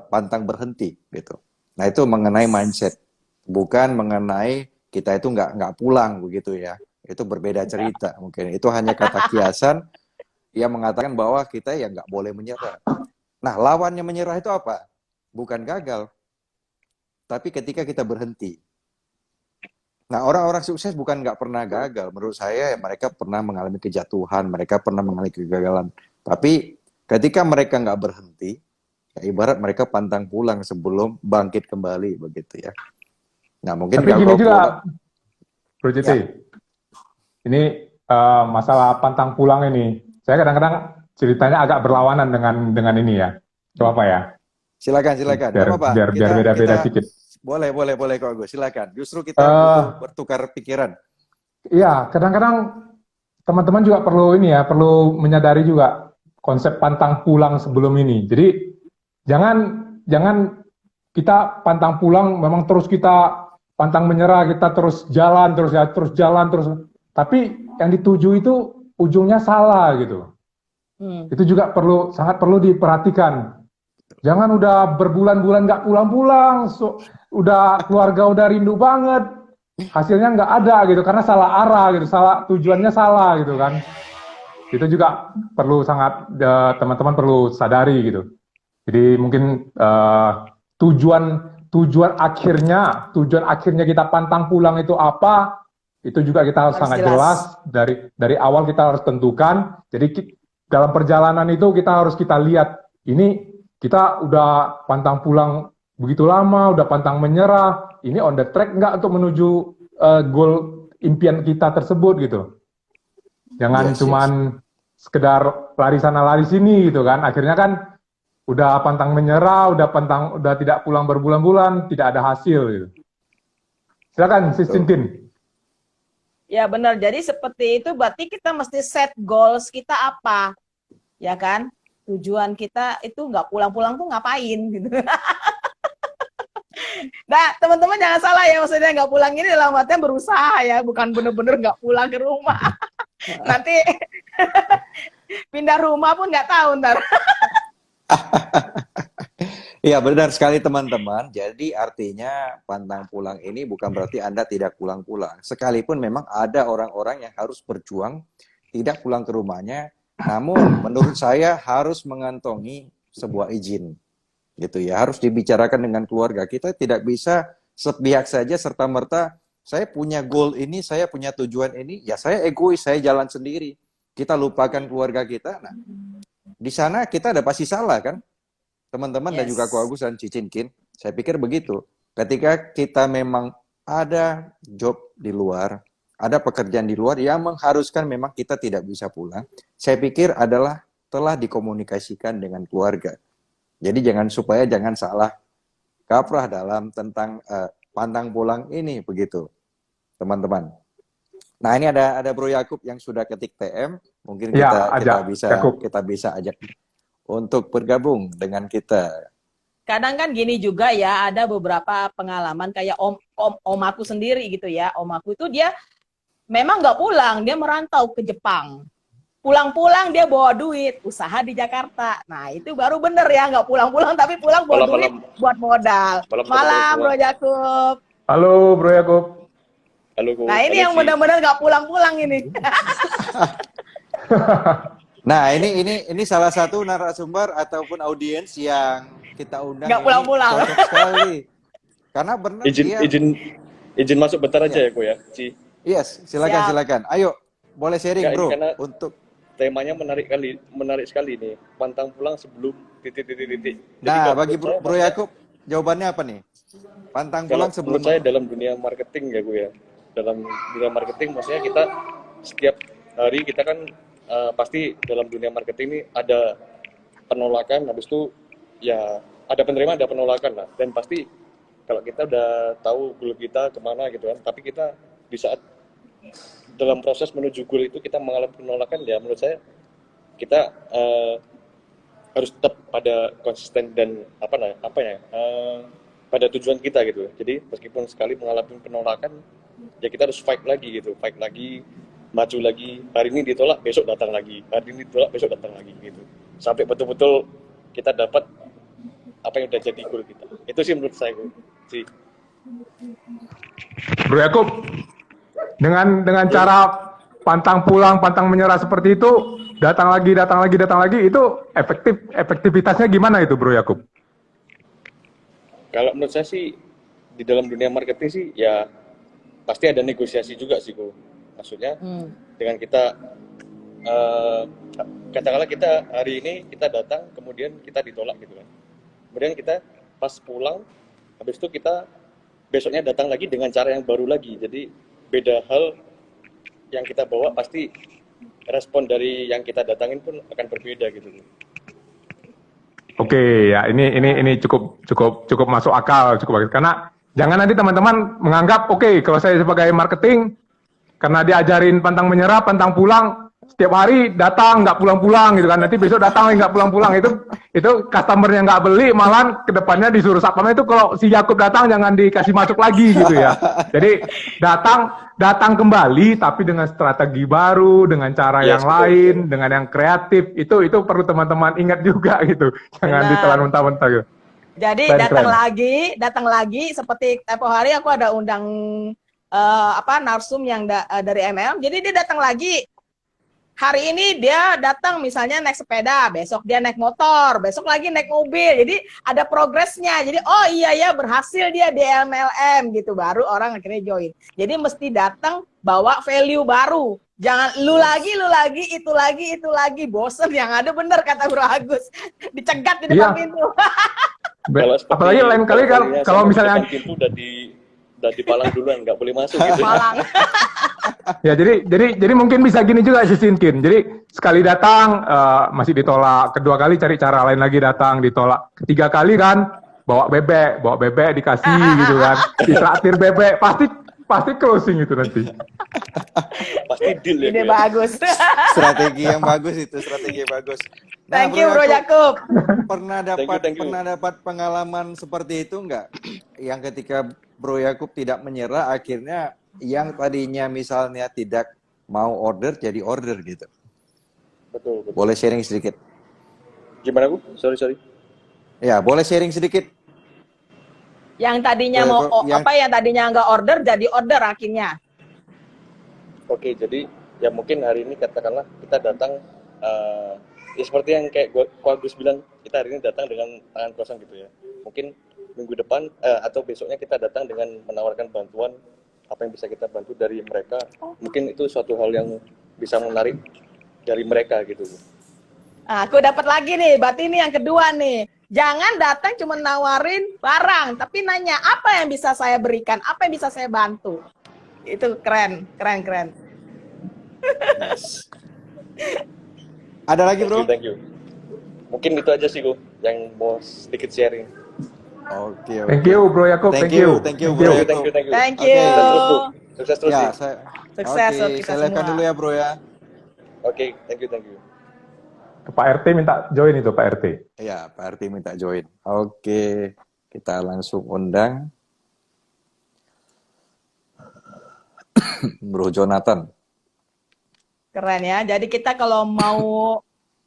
Speaker 1: pantang berhenti gitu. Nah, itu mengenai mindset. Bukan mengenai kita itu nggak pulang begitu ya. Itu berbeda cerita mungkin. Itu hanya kata kiasan yang mengatakan bahwa kita ya nggak boleh menyerah. Nah, lawannya menyerah itu apa? Bukan gagal, tapi ketika kita berhenti. Nah, orang-orang sukses bukan nggak pernah gagal. Menurut saya, mereka pernah mengalami kejatuhan, mereka pernah mengalami kegagalan. Tapi ketika mereka nggak berhenti, ya ibarat mereka pantang pulang sebelum bangkit kembali, begitu ya. Nah, mungkin
Speaker 2: Tapi gini
Speaker 1: kalau
Speaker 2: juga, Bro JT,
Speaker 1: Ya.
Speaker 2: ini masalah pantang pulang ini, saya kadang-kadang ceritanya agak berlawanan dengan ini ya. Coba apa ya?
Speaker 1: silakan. Nggak
Speaker 2: Biar
Speaker 1: apa-apa.
Speaker 2: biar biar beda-beda sedikit.
Speaker 1: Boleh kok Gus. Silakan. Justru kita
Speaker 2: Eh,
Speaker 1: butuh bertukar pikiran.
Speaker 2: Iya, kadang-kadang teman-teman juga perlu ini ya, perlu menyadari juga konsep pantang pulang sebelum ini. Jadi jangan kita pantang pulang, memang terus kita pantang menyerah, kita terus jalan, terus jalan, terus. Tapi yang dituju itu ujungnya salah gitu. Itu juga sangat perlu diperhatikan. Jangan udah berbulan-bulan nggak pulang-pulang, udah keluarga udah rindu banget, hasilnya nggak ada gitu, karena salah arah gitu, tujuannya salah gitu kan. Itu juga perlu sangat teman-teman perlu sadari gitu. Jadi mungkin tujuan akhirnya kita pantang pulang itu apa? Itu juga kita harus sangat jelas dari awal kita harus tentukan. Jadi dalam perjalanan itu kita lihat ini kita udah pantang pulang begitu lama, udah pantang menyerah. Ini on the track nggak untuk menuju goal impian kita tersebut gitu. Jangan cuman sekedar lari sana lari sini gitu kan. Akhirnya kan udah pantang menyerah, udah tidak pulang berbulan-bulan, tidak ada hasil gitu. Silakan Sis Tintin.
Speaker 3: Ya benar. Jadi seperti itu berarti kita mesti set goals kita apa, ya kan? Tujuan kita itu nggak pulang-pulang tuh ngapain gitu. Nah, teman-teman jangan salah ya, maksudnya nggak pulang ini dalam artian berusaha ya, bukan bener-bener nggak pulang ke rumah. Nanti pindah rumah pun nggak tahu ntar.
Speaker 1: Iya, benar sekali teman-teman. Jadi artinya pantang pulang ini bukan berarti Anda tidak pulang-pulang. Sekalipun memang ada orang-orang yang harus berjuang tidak pulang ke rumahnya, namun menurut saya harus mengantongi sebuah izin. Gitu ya, harus dibicarakan dengan keluarga. Kita tidak bisa sepihak saja serta-merta saya punya goal ini, saya punya tujuan ini, ya saya egois, saya jalan sendiri. Kita lupakan keluarga kita. Nah, di sana kita ada pasti salah kan? Teman-teman dan juga Ko Agus dan Cicinkin, saya pikir begitu. Ketika kita memang ada job di luar, ada pekerjaan di luar yang mengharuskan memang kita tidak bisa pulang, saya pikir adalah telah dikomunikasikan dengan keluarga. Jadi jangan salah kaprah dalam tentang pantang pulang ini begitu, teman-teman. Nah, ini ada Bro Yakub yang sudah ketik TM, mungkin kita bisa ajak untuk bergabung dengan kita.
Speaker 3: Kadang kan gini juga ya, ada beberapa pengalaman kayak om aku sendiri gitu ya. Om aku itu dia memang nggak pulang, dia merantau ke Jepang. Pulang-pulang dia bawa duit, usaha di Jakarta. Nah itu baru bener ya, nggak pulang-pulang tapi pulang bawa duit buat modal. Malam Bro Yakub.
Speaker 2: Halo Bro Yakub.
Speaker 5: Halo.
Speaker 3: Nah ini yang benar-benar nggak pulang-pulang ini.
Speaker 1: Nah ini salah satu narasumber ataupun audiens yang kita undang.
Speaker 3: Nggak pulang-pulang.
Speaker 1: Cocok sekali. Karena benar
Speaker 5: izin masuk bentar aja ya Ko ya.
Speaker 1: Yes, silakan. Ayo boleh sharing
Speaker 5: Enggak, ini
Speaker 1: bro
Speaker 5: karena
Speaker 1: untuk.
Speaker 5: temanya menarik sekali nih. Pantang pulang sebelum titik. Jadi
Speaker 1: Nah,
Speaker 5: kalau
Speaker 1: bagi
Speaker 5: menurut saya,
Speaker 1: Bro
Speaker 5: maksudnya,
Speaker 1: Yakub, jawabannya apa nih? Pantang
Speaker 5: kalau
Speaker 1: pulang sebelum.
Speaker 5: menurut saya dalam dunia marketing ya gue ya. Dalam dunia marketing maksudnya kita setiap hari kita kan pasti dalam dunia marketing ini ada penolakan, habis itu ya ada penerimaan, ada penolakan lah. Dan pasti kalau kita udah tahu goal kita kemana gitu kan, tapi kita di saat dalam proses menuju goal itu kita mengalami penolakan, ya menurut saya kita harus tetap pada konsisten dan pada tujuan kita gitu. Jadi meskipun sekali mengalami penolakan, ya kita harus fight lagi gitu, fight lagi, maju lagi. Hari ini ditolak, besok datang lagi. Hari ini ditolak, besok datang lagi gitu. Sampai betul-betul kita dapat apa yang udah jadi goal kita. Itu sih menurut saya sih.
Speaker 2: Bro Yakub, dengan cara pantang pulang, pantang menyerah seperti itu, datang lagi, itu efektivitasnya gimana itu, Bro Yakub?
Speaker 5: Kalau menurut saya sih di dalam dunia marketing sih ya pasti ada negosiasi juga sih, Ko. Maksudnya dengan kita katakanlah kita hari ini kita datang, kemudian kita ditolak gitu kan. Kemudian kita pas pulang, habis itu kita besoknya datang lagi dengan cara yang baru lagi. Jadi beda hal yang kita bawa, pasti respon dari yang kita datangin pun akan berbeda gitu.
Speaker 2: Oke, ya ini cukup masuk akal, karena jangan nanti teman-teman menganggap oke, kalau saya sebagai marketing karena diajarin pantang menyerah, pantang pulang, setiap hari datang nggak pulang-pulang gitu kan, nanti besok datang nggak pulang-pulang, itu customernya nggak beli, malah kedepannya disuruh satpam itu kalau si Yakub datang jangan dikasih masuk lagi gitu ya. Jadi datang kembali tapi dengan strategi baru, dengan cara yang lain, dengan yang kreatif, itu perlu teman-teman ingat juga gitu, jangan ditelan mentah-mentah gitu.
Speaker 3: Jadi datang lagi seperti tempo hari aku ada undang narsum yang dari MLM. Jadi dia datang lagi. Hari ini dia datang misalnya naik sepeda, besok dia naik motor, besok lagi naik mobil. Jadi ada progresnya. Jadi oh iya ya berhasil dia di MLM gitu, baru orang akhirnya join. Jadi mesti datang bawa value baru. Jangan lu lagi, itu lagi, bosen. Yang ada bener kata Bro Agus, dicegat di depan pintu.
Speaker 2: Apalagi lain kali kalau misalnya
Speaker 5: pintu udah dipalang duluan, nggak boleh masuk gitu.
Speaker 3: Palang.
Speaker 2: Ya jadi mungkin bisa gini juga sih Sinkin. Jadi sekali datang masih ditolak, kedua kali cari cara lain lagi, datang ditolak, ketiga kali kan bawa bebek dikasih gitu kan, ditraktir bebek, pasti closing itu nanti.
Speaker 5: Pasti deal ya.
Speaker 3: Ini bagus.
Speaker 1: Strategi yang bagus itu, strategi yang bagus. Nah,
Speaker 3: Thank you Bro Yakub.
Speaker 1: Pernah dapat pengalaman seperti itu enggak? Yang ketika Bro Yakub tidak menyerah, akhirnya yang tadinya misalnya tidak mau order jadi order gitu.
Speaker 5: Betul.
Speaker 1: Boleh sharing sedikit?
Speaker 5: Gimana, Bu? Sorry.
Speaker 1: Ya, boleh sharing sedikit.
Speaker 3: Yang tadinya yang tadinya nggak order jadi order akhirnya.
Speaker 5: Oke, jadi ya mungkin hari ini katakanlah kita datang ya seperti yang kayak Ko Agus bilang, kita hari ini datang dengan tangan kosong gitu ya. Mungkin minggu depan atau besoknya kita datang dengan menawarkan bantuan, apa yang bisa kita bantu dari mereka. Mungkin itu suatu hal yang bisa menarik dari mereka gitu.
Speaker 3: Nah, aku dapat lagi nih, berarti ini yang kedua nih. Jangan datang cuma nawarin barang, tapi nanya apa yang bisa saya berikan, apa yang bisa saya bantu. Itu keren.
Speaker 1: Nice. Ada lagi bro?
Speaker 5: Thank you. Mungkin itu aja sih Ko yang mau sedikit sharing.
Speaker 1: Oke.
Speaker 2: Thank you Bro Yakub, thank you.
Speaker 1: Thank you Bro Yakub.
Speaker 3: Thank you.
Speaker 5: Sukses terus.
Speaker 1: Ya,
Speaker 3: Sukses untuk
Speaker 1: Oke,
Speaker 3: kita
Speaker 1: saya lihatkan
Speaker 3: semua.
Speaker 1: dulu ya bro ya.
Speaker 5: Oke, thank you.
Speaker 2: Pak RT minta join itu Pak RT.
Speaker 1: Ya, Pak RT minta join. Oke, kita langsung undang Bro Jonathan.
Speaker 3: Keren ya. Jadi kita kalau mau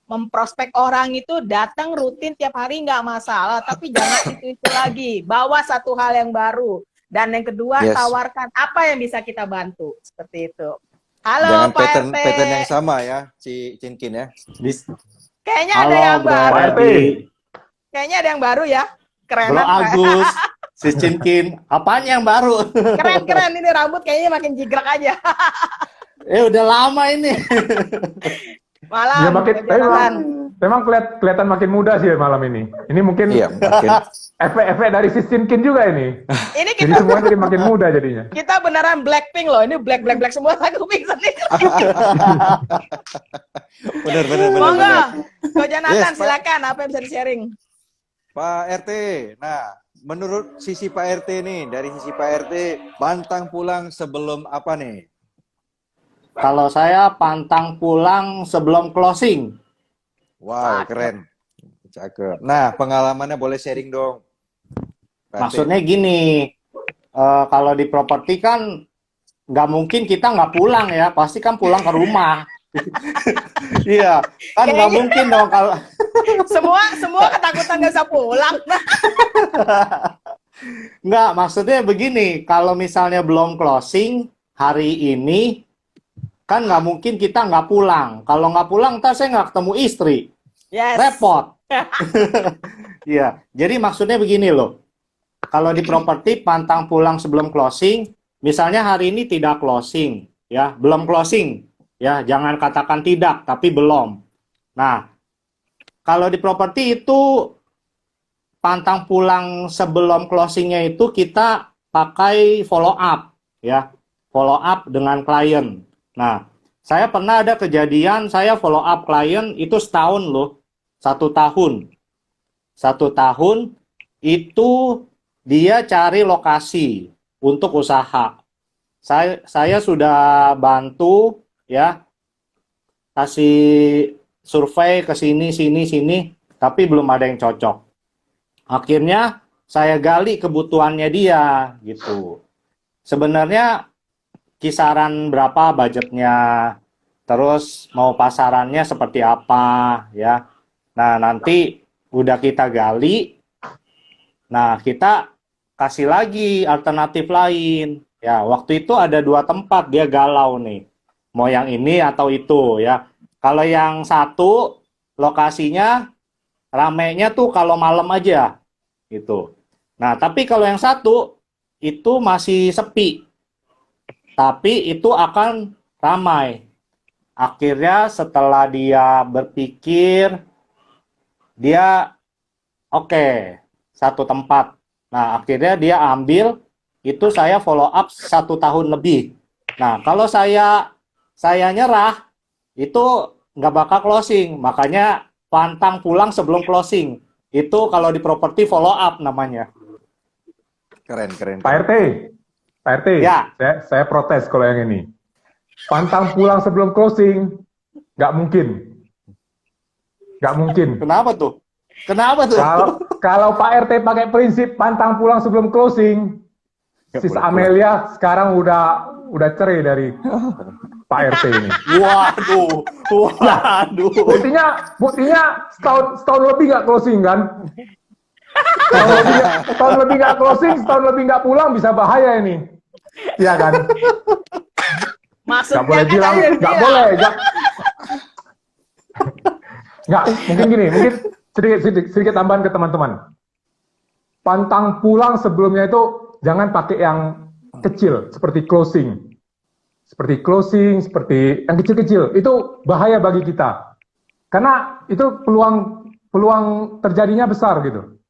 Speaker 3: memprospek orang itu datang rutin tiap hari nggak masalah, tapi jangan itu lagi. Bawa satu hal yang baru. Dan yang kedua, tawarkan apa yang bisa kita bantu. Seperti itu. Halo
Speaker 1: Jangan
Speaker 3: Pak RT.
Speaker 1: pattern yang sama ya, si Cinkin ya.
Speaker 3: Kayaknya
Speaker 6: Halo,
Speaker 3: ada yang
Speaker 6: Bro
Speaker 3: baru.
Speaker 6: Adi.
Speaker 3: Kayaknya ada yang baru ya. Keren.
Speaker 6: Bro Agus, si Cinkin, apaan yang baru?
Speaker 3: Keren. Ini rambut kayaknya makin jigrak aja.
Speaker 6: Udah lama ini.
Speaker 3: Malam.
Speaker 2: Ya makin, tapi
Speaker 3: perjalanan.
Speaker 2: memang kelihatan makin muda sih malam ini. Ini mungkin
Speaker 1: Iya, makin
Speaker 2: efek-efek dari si Shinkin juga ini.
Speaker 3: Ini
Speaker 2: Jadi
Speaker 3: kita
Speaker 2: semuanya jadi makin muda jadinya.
Speaker 3: kita beneran Blackpink loh. Ini black semua aku pingsan nih.
Speaker 1: benar.
Speaker 3: Monggo, Ko Jonathan
Speaker 1: Yes, Pak.
Speaker 3: silakan. Apa yang bisa di-sharing?
Speaker 1: Pak RT. Nah, menurut sisi Pak RT nih, dari sisi Pak RT, pantang pulang sebelum apa nih?
Speaker 6: Kalau saya pantang pulang sebelum closing.
Speaker 1: Wow, keren. Cakep. Nah, pengalamannya boleh sharing dong. Pak RT.
Speaker 6: Maksudnya gini, kalau di properti kan nggak mungkin kita nggak pulang ya, pasti kan pulang ke rumah. Iya, kan nggak
Speaker 3: Kayaknya-
Speaker 6: mungkin dong kalau
Speaker 3: Semua ketakutan nggak bisa pulang.
Speaker 6: nggak, maksudnya begini, kalau misalnya belum closing hari ini, kan nggak mungkin kita nggak pulang. Kalau nggak pulang, ntar saya nggak ketemu istri.
Speaker 3: Yes.
Speaker 6: Repot. Iya, jadi maksudnya begini loh. Kalau di properti pantang pulang sebelum closing, misalnya hari ini tidak closing, ya, belum closing, ya, jangan katakan tidak, tapi belum. Nah, kalau di properti itu pantang pulang sebelum closingnya itu kita pakai follow up, ya, follow up dengan klien. Nah, saya pernah ada kejadian saya follow up klien itu setahun loh, 1 tahun. 1 tahun itu dia cari lokasi untuk usaha. Saya sudah bantu ya, kasih survei ke sini, tapi belum ada yang cocok. Akhirnya saya gali kebutuhannya dia gitu. Sebenarnya kisaran berapa budgetnya, terus mau pasarannya seperti apa ya. Nah, nanti udah kita gali, nah kita kasih lagi alternatif lain. Ya, waktu itu ada 2 tempat dia galau nih. Mau yang ini atau itu ya. Kalau yang satu lokasinya ramenya tuh kalau malam aja gitu. Nah, tapi kalau yang satu itu masih sepi. Tapi itu akan ramai. Akhirnya setelah dia berpikir, dia oke, 1 tempat. Nah, akhirnya dia ambil, itu saya follow up 1 tahun lebih. Nah, kalau saya nyerah, itu nggak bakal closing. Makanya pantang pulang sebelum closing. Itu kalau di properti follow up namanya.
Speaker 1: Keren.
Speaker 2: Pak RT,
Speaker 6: Ya.
Speaker 2: saya protes kalau yang ini. Pantang pulang sebelum closing, nggak mungkin. Nggak mungkin.
Speaker 6: Kenapa tuh?
Speaker 2: Kalau Pak RT pakai prinsip pantang pulang sebelum closing,
Speaker 1: Nggak
Speaker 2: Sis
Speaker 1: boleh
Speaker 2: Amelia sekarang udah cerai dari Pak RT ini.
Speaker 6: Waduh.
Speaker 2: Buktinya setahun lebih nggak closing kan? Setahun lebih nggak closing, setahun lebih nggak pulang, bisa bahaya ini. Iya kan?
Speaker 3: Maksudnya
Speaker 2: Nggak boleh
Speaker 3: kan
Speaker 2: bilang,
Speaker 3: tadi
Speaker 2: nggak
Speaker 3: dia.
Speaker 2: boleh. Nggak, mungkin gini, mungkin sedikit tambahan ke teman-teman. Pantang pulang sebelumnya itu jangan pakai yang kecil, seperti closing. Seperti yang kecil-kecil. Itu bahaya bagi kita. Karena itu peluang terjadinya besar gitu.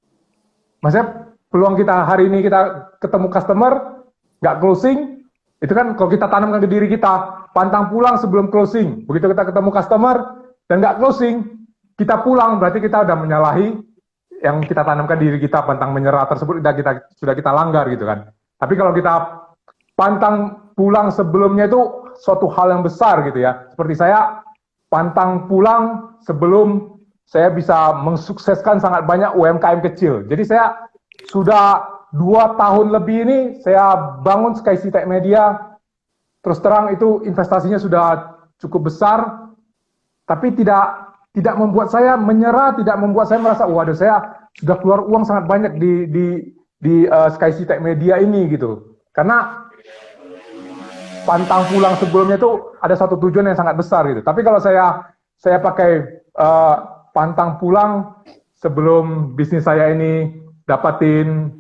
Speaker 2: Maksudnya peluang kita hari ini kita ketemu customer, nggak closing, itu kan kalau kita tanamkan ke diri kita, pantang pulang sebelum closing. Begitu kita ketemu customer dan nggak closing, kita pulang, berarti kita udah menyalahi yang kita tanamkan diri kita, pantang menyerah tersebut sudah kita langgar gitu kan. Tapi kalau kita pantang pulang sebelumnya itu suatu hal yang besar gitu ya. Seperti saya pantang pulang sebelum saya bisa mensukseskan sangat banyak UMKM kecil. Jadi saya sudah 2 tahun lebih ini saya bangun Sky City Media. Terus terang itu investasinya sudah cukup besar, tapi tidak membuat saya menyerah, tidak membuat saya merasa waduh saya sudah keluar uang sangat banyak di Sky City Media ini gitu. Karena pantang pulang sebelumnya itu ada satu tujuan yang sangat besar gitu. Tapi kalau saya pakai pantang pulang sebelum bisnis saya ini dapatin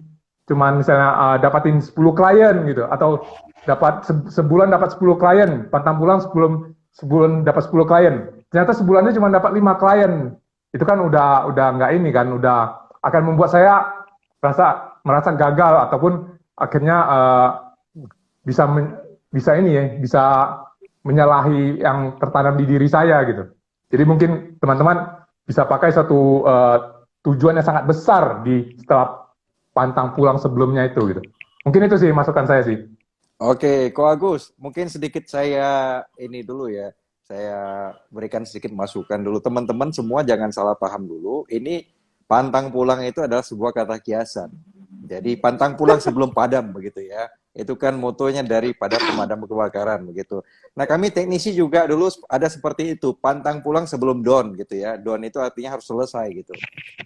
Speaker 2: cuman misalnya dapatin 10 klien gitu atau sebulan dapat 10 klien, pantang pulang sebulan dapat 10 klien. Ternyata sebulannya cuma dapat 5 klien. Itu kan udah nggak ini kan, udah akan membuat saya merasa gagal ataupun akhirnya bisa menyalahi yang tertanam di diri saya gitu. Jadi mungkin teman-teman bisa pakai satu tujuan yang sangat besar setelah pantang pulang sebelumnya itu gitu. Mungkin itu sih masukan saya sih.
Speaker 1: Oke, Ko Agus, mungkin sedikit saya ini dulu ya. Saya berikan sedikit masukan dulu. Teman-teman semua jangan salah paham dulu. Ini pantang pulang itu adalah sebuah kata kiasan. Jadi pantang pulang sebelum padam begitu ya. Itu kan motonya dari padam pemadam kebakaran begitu. Nah, kami teknisi juga dulu ada seperti itu, pantang pulang sebelum down gitu ya. Down itu artinya harus selesai gitu.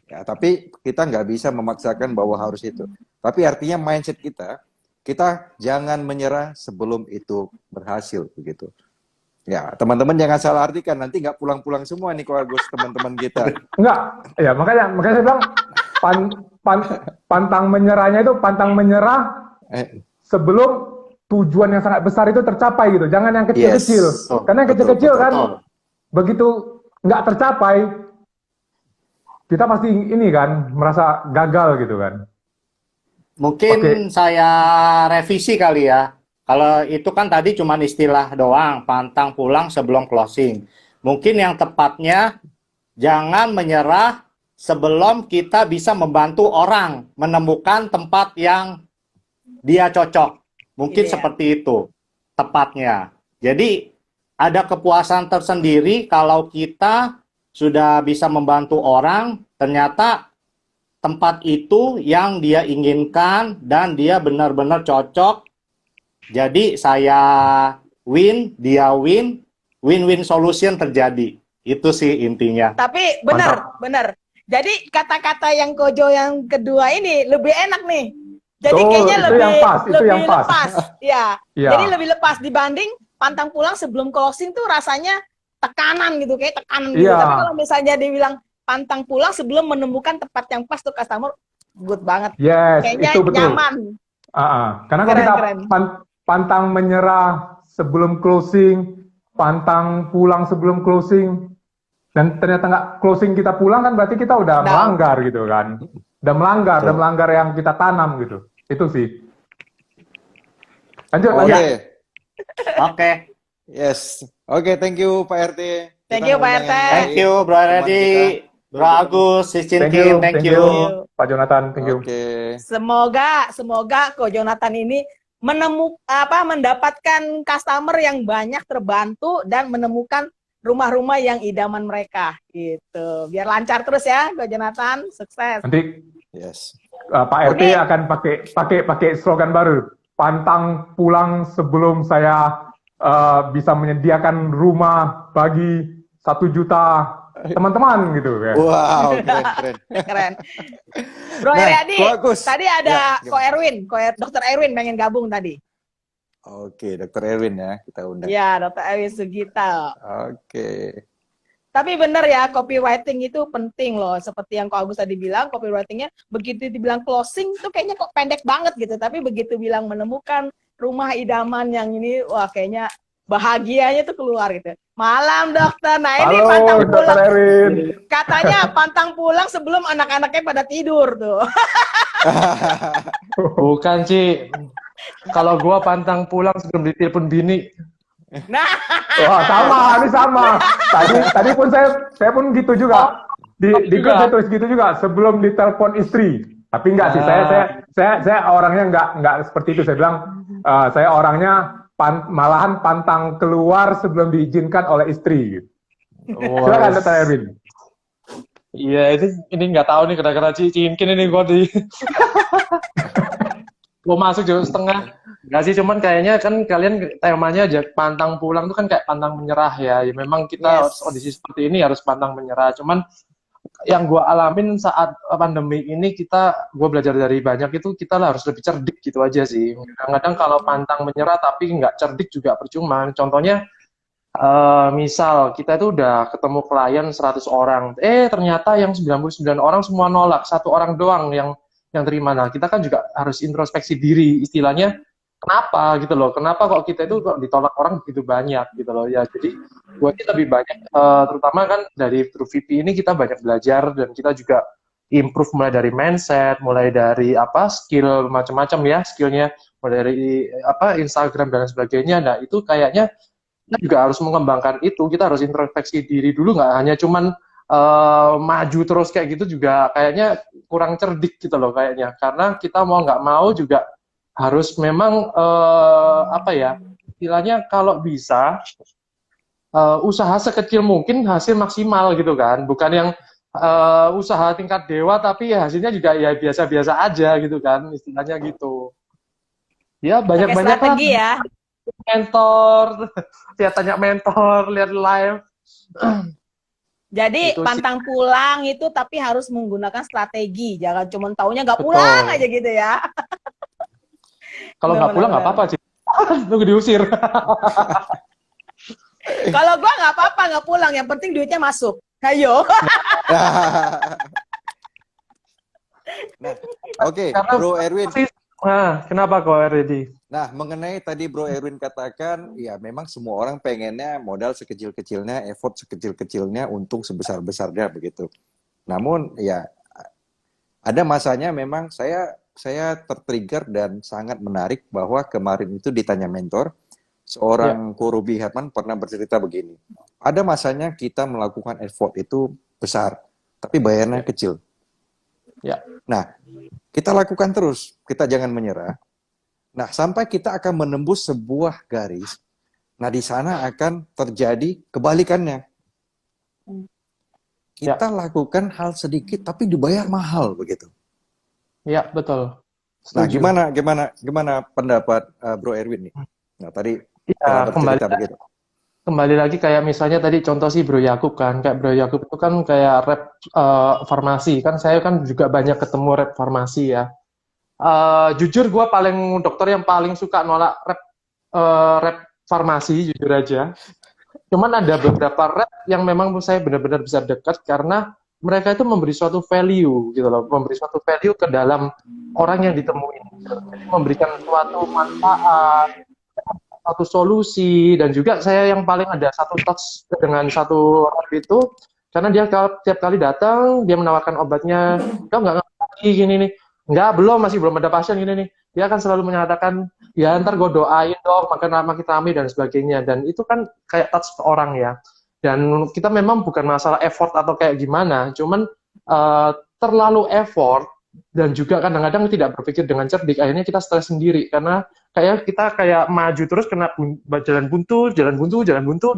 Speaker 1: Ya, tapi kita nggak bisa memaksakan bahwa harus itu. Tapi artinya mindset kita jangan menyerah sebelum itu berhasil begitu. Ya, teman-teman jangan salah artikan, nanti nggak pulang-pulang semua nih Ko Agus, teman-teman kita.
Speaker 2: Enggak, ya makanya saya bilang pantang menyerahnya itu pantang menyerah sebelum tujuan yang sangat besar itu tercapai gitu. Jangan yang kecil-kecil.
Speaker 1: Yes.
Speaker 2: Karena yang kecil-kecil kan begitu nggak tercapai, kita pasti ini kan merasa gagal gitu kan.
Speaker 6: Mungkin saya revisi kali ya. Kalau itu kan tadi cuma istilah doang, pantang pulang sebelum closing. Mungkin yang tepatnya jangan menyerah sebelum kita bisa membantu orang menemukan tempat yang dia cocok. Mungkin seperti itu tepatnya. Jadi ada kepuasan tersendiri kalau kita sudah bisa membantu orang, ternyata tempat itu yang dia inginkan dan dia benar-benar cocok. Jadi saya win, dia win, win-win solution terjadi. Itu sih intinya.
Speaker 3: Tapi benar. Jadi kata-kata yang Kojo yang kedua ini lebih enak nih. Jadi kayaknya lebih lepas. Ya. Jadi lebih lepas dibanding pantang pulang sebelum closing tuh rasanya tekanan gitu, kayak tekanan gitu. Tapi kalau misalnya dibilang pantang pulang sebelum menemukan tempat yang pas tuh customer, good banget.
Speaker 2: Yes,
Speaker 3: kayaknya
Speaker 2: itu betul.
Speaker 3: Nyaman.
Speaker 2: Karena kalau kita pantang menyerah sebelum closing, pantang pulang sebelum closing, dan ternyata nggak closing kita pulang kan berarti kita udah melanggar gitu kan. Udah melanggar yang kita tanam gitu. Itu sih. Lanjut.
Speaker 6: Oke.
Speaker 1: Yes. Oke, thank you Pak RT.
Speaker 3: Thank you Pak RT.
Speaker 6: Thank you Bro Redi, Bro Agus, Sistin Kim, thank you.
Speaker 2: Pak Jonathan, thank you.
Speaker 1: Oke.
Speaker 3: Semoga Ko Jonathan ini mendapatkan customer yang banyak, terbantu dan menemukan rumah-rumah yang idaman mereka gitu. Biar lancar terus ya Ko Jonathan, sukses.
Speaker 2: Nanti
Speaker 1: Yes.
Speaker 2: Pak RT akan pakai slogan baru. Pantang pulang sebelum saya bisa menyediakan rumah bagi 1 juta teman-teman gitu ya.
Speaker 1: Wow, keren.
Speaker 3: Bro Heriadi,
Speaker 1: bagus.
Speaker 3: tadi ada
Speaker 1: Ya,
Speaker 3: Dr. Erwin pengen gabung tadi.
Speaker 1: Oke, Dr. Erwin ya, kita undang.
Speaker 3: Ya, Dr. Erwin Sugita.
Speaker 1: Oke.
Speaker 3: Tapi benar ya, copywriting itu penting loh. Seperti yang Ko Agus tadi bilang, copywritingnya begitu dibilang closing tuh kayaknya kok pendek banget gitu. Tapi begitu bilang menemukan rumah idaman yang ini, wah kayaknya bahagianya tuh keluar gitu. Malam dokter, nah ini
Speaker 2: Halo,
Speaker 3: pantang
Speaker 2: Dr.
Speaker 3: pulang.
Speaker 2: Erwin.
Speaker 3: Katanya pantang pulang sebelum anak-anaknya pada tidur tuh.
Speaker 7: Bukan, Ci. Kalau gua pantang pulang sebelum ditelepon bini.
Speaker 3: Nah,
Speaker 2: Wah, sama. Tadi pun saya pun gitu juga. Di grup saya tulis gitu juga sebelum ditelepon istri. Tapi enggak sih, saya orangnya enggak seperti itu. Saya bilang saya orangnya malahan pantang keluar sebelum diizinkan oleh istri. Silakan Dr. Erwin.
Speaker 7: Iya, ini nggak tahu nih kira-kira cincin ini gua di gua masuk jam setengah. Nggak sih, cuman kayaknya kan kalian temanya aja pantang pulang itu kan kayak pantang menyerah ya. Memang kita kondisi seperti ini harus pantang menyerah. Cuman yang gue alamin saat pandemi ini gue belajar dari banyak itu kita harus lebih cerdik gitu aja sih. Kadang-kadang kalau pantang menyerah tapi nggak cerdik juga percuma. Contohnya misal kita itu udah ketemu klien 100 orang, ternyata yang 99 orang semua nolak, 1 orang doang yang terima. Nah, kita kan juga harus introspeksi diri, istilahnya kenapa gitu loh, kenapa kok kita itu kok ditolak orang begitu banyak gitu loh ya. Jadi buat kita lebih banyak, terutama kan dari True VP ini kita banyak belajar dan kita juga improve mulai dari mindset, mulai dari apa skill macam-macam ya skillnya, mulai dari apa Instagram dan sebagainya. Nah itu kayaknya kita juga harus mengembangkan itu, kita harus introspeksi diri dulu, nggak hanya cuman maju terus kayak gitu juga kayaknya kurang cerdik gitu loh kayaknya, karena kita mau nggak mau juga harus memang apa ya istilahnya kalau bisa usaha sekecil mungkin hasil maksimal gitu kan, bukan yang usaha tingkat dewa tapi ya hasilnya juga ya biasa-biasa aja gitu kan istilahnya gitu ya.
Speaker 3: Pakai
Speaker 7: Banyak-banyak lah
Speaker 3: strategi ya.
Speaker 7: mentor lihat tanya mentor, lihat live.
Speaker 3: Jadi
Speaker 7: Itu sih.
Speaker 3: pantang pulang itu tapi harus menggunakan strategi. Jangan cuma taunya nggak pulang
Speaker 7: Betul.
Speaker 3: aja gitu ya.
Speaker 7: Kalau nggak pulang nggak apa-apa sih. Tunggu diusir.
Speaker 3: Kalau gua nggak apa-apa nggak pulang, yang penting duitnya masuk. Ayo.
Speaker 1: Nah, oke,
Speaker 7: Karena
Speaker 1: Bro Erwin.
Speaker 7: Nah, kenapa kok Redi?
Speaker 1: Nah, mengenai tadi Bro Erwin katakan, ya memang semua orang pengennya modal sekecil-kecilnya, effort sekecil-kecilnya, untung sebesar-besarnya begitu. Namun ya ada masanya memang saya tertrigger dan sangat menarik bahwa kemarin itu ditanya mentor, seorang Kurubi Herman pernah bercerita begini. Ada masanya kita melakukan effort itu besar, tapi bayarnya kecil.
Speaker 7: Ya.
Speaker 1: Nah, kita lakukan terus, kita jangan menyerah. Nah, sampai kita akan menembus sebuah garis, nah di sana akan terjadi kebalikannya. Kita lakukan hal sedikit tapi dibayar mahal begitu.
Speaker 7: Ya, betul.
Speaker 1: Nah,
Speaker 7: Setuju.
Speaker 1: gimana pendapat Bro Erwin nih? Nah, tadi
Speaker 7: Ya,
Speaker 1: bercerita begitu.
Speaker 7: kembali lagi kayak misalnya tadi contoh si Bro Yakub kan, kayak Bro Yakub itu kan kayak rep farmasi kan, saya kan juga banyak ketemu rep farmasi ya. Jujur gue dokter yang paling suka nolak rep farmasi jujur aja. Cuman ada beberapa rep yang memang saya benar-benar bisa dekat karena mereka itu memberi suatu value gitu loh, memberi suatu value ke dalam orang yang ditemuin, jadi memberikan suatu manfaat, satu solusi, dan juga saya yang paling ada satu touch dengan satu rep itu karena dia tiap kali datang dia menawarkan obatnya, udah nggak ngerti gini nih, nggak masih belum ada pasien gini nih, dia akan selalu menyatakan ya ntar gue doain dong makin rame dan sebagainya, dan itu kan kayak touch ke orang ya. Dan kita memang bukan masalah effort atau kayak gimana, cuman terlalu effort dan juga kadang-kadang tidak berpikir dengan cerdik, akhirnya kita stres sendiri karena kita kayak maju terus kena jalan buntu,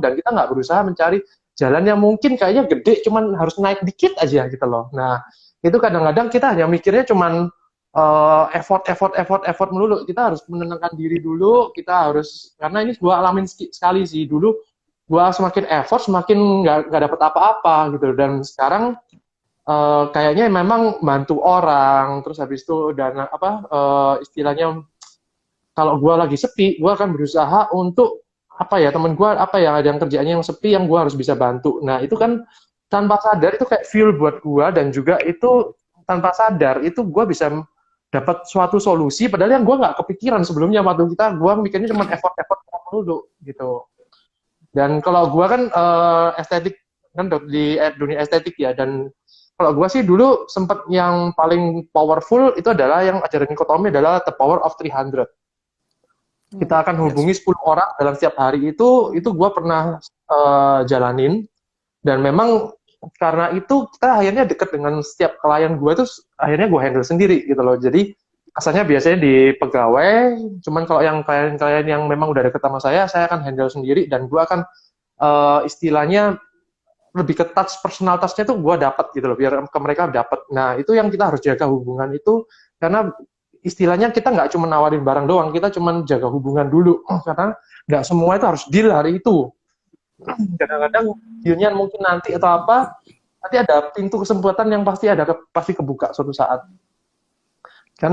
Speaker 7: dan kita nggak berusaha mencari jalan yang mungkin kayaknya gede, cuman harus naik dikit aja gitu loh. Nah, itu kadang-kadang kita hanya mikirnya cuman effort melulu. Kita harus menenangkan diri dulu, kita harus, karena ini gua alamin sekali sih, dulu gua semakin effort semakin nggak dapat apa-apa gitu, dan sekarang kayaknya memang bantu orang, terus habis itu dan istilahnya kalau gue lagi sepi, gue akan berusaha untuk temen gue ada yang kerjaannya yang sepi yang gue harus bisa bantu. Nah itu kan tanpa sadar itu kayak fuel buat gue, dan juga itu tanpa sadar itu gue bisa dapat suatu solusi padahal yang gue nggak kepikiran sebelumnya. Waktu gue mikirnya cuma effort dulu gitu. Dan kalau gue kan estetik kan di dunia estetik ya, dan kalau gue sih dulu sempat yang paling powerful itu adalah yang ajaran dikotomi adalah the power of 300. Kita akan hubungi 10 orang dalam setiap hari, itu gue pernah jalanin, dan memang karena itu kita akhirnya deket dengan setiap klien gue, tuh akhirnya gue handle sendiri gitu loh. Jadi asalnya biasanya di pegawai, cuman kalau yang klien-klien yang memang udah deket sama saya akan handle sendiri, dan gue akan istilahnya lebih ke touch, personal touch-nya tuh gue dapat gitu loh, biar ke mereka dapat. Nah itu yang kita harus jaga hubungan itu, karena istilahnya kita nggak cuma nawarin barang doang, kita cuma jaga hubungan dulu, karena nggak semua itu harus deal hari itu. Kadang-kadang dealnya mungkin nanti atau nanti ada pintu kesempatan yang pasti kebuka suatu saat. Kan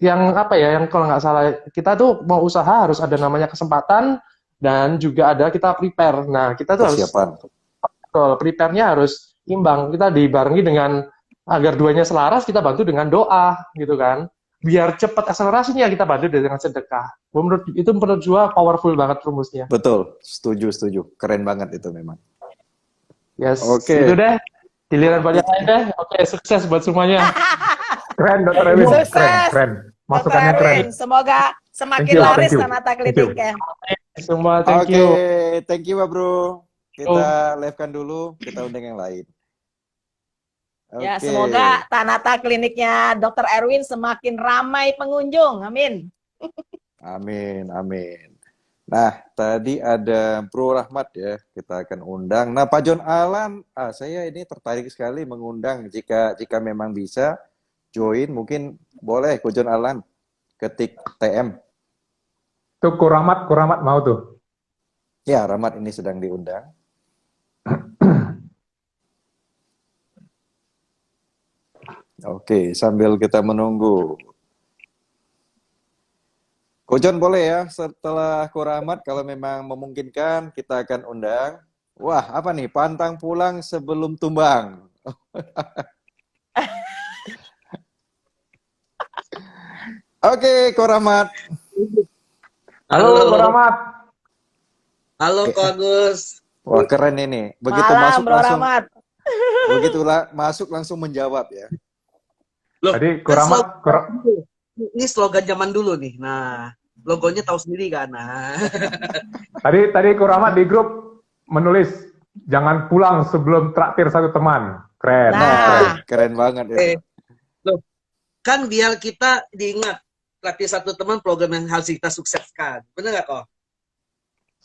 Speaker 7: yang yang kalau nggak salah kita tuh mau usaha harus ada namanya kesempatan, dan juga ada kita prepare. Nah kita tuh
Speaker 1: Persiapan.
Speaker 7: Kalau prepare-nya harus imbang, kita dibarengi dengan agar duanya selaras, kita bantu dengan doa gitu kan. biar cepat akselerasinya kita bantu dengan sedekah. Menurut gua powerful banget rumusnya.
Speaker 1: Betul, setuju, setuju. Keren banget itu memang.
Speaker 7: Yes,
Speaker 1: Oke.
Speaker 7: itu deh. Giliran banyak lain deh. Oke, sukses buat semuanya.
Speaker 2: Keren, Dr. Erwin.
Speaker 3: Sukses.
Speaker 2: Keren. Masukannya
Speaker 3: Dr.
Speaker 2: keren.
Speaker 3: Erwin, semoga semakin
Speaker 2: Thank you,
Speaker 3: laris
Speaker 2: thank you.
Speaker 3: Tanata
Speaker 2: Thank you.
Speaker 3: Kliniknya.
Speaker 7: Semua thank
Speaker 1: Oke,
Speaker 7: you.
Speaker 1: thank you, Pak Bro. Kita live-kan dulu, kita undang yang lain.
Speaker 3: Ya,
Speaker 1: Oke.
Speaker 3: semoga Tanata Kliniknya Dr. Erwin semakin ramai pengunjung. Amin.
Speaker 1: Amin, amin. Nah, tadi ada Bro Rahmat ya, kita akan undang. Nah, Pak John Alan, saya ini tertarik sekali mengundang jika memang bisa join, mungkin boleh Ko John Alan ketik TM.
Speaker 2: Tuh Kuramat mau tuh.
Speaker 1: Ya, Rahmat ini sedang diundang. Oke, sambil kita menunggu. Ko John boleh ya, setelah Ko Rahmat kalau memang memungkinkan kita akan undang. Wah, apa nih? Pantang pulang sebelum tumbang. Oke, Ko Rahmat.
Speaker 2: Halo, Kuramat.
Speaker 8: Halo Ko Agus.
Speaker 1: Wah, keren ini. Begitu
Speaker 3: Malam,
Speaker 1: masuk
Speaker 3: Bro
Speaker 1: langsung
Speaker 3: Rahmat.
Speaker 1: masuk langsung menjawab ya.
Speaker 8: Loh,
Speaker 2: Tadi
Speaker 8: kan ini
Speaker 2: Kuramat,
Speaker 8: slogan zaman dulu nih. Nah, logonya tahu sendiri kan. Nah.
Speaker 2: tadi Kuramat di grup menulis jangan pulang sebelum traktir satu teman. Keren.
Speaker 3: Nah.
Speaker 1: Keren banget itu.
Speaker 8: Loh, kan biar kita diingat traktir satu teman program yang harus kita sukseskan. Bener nggak kok?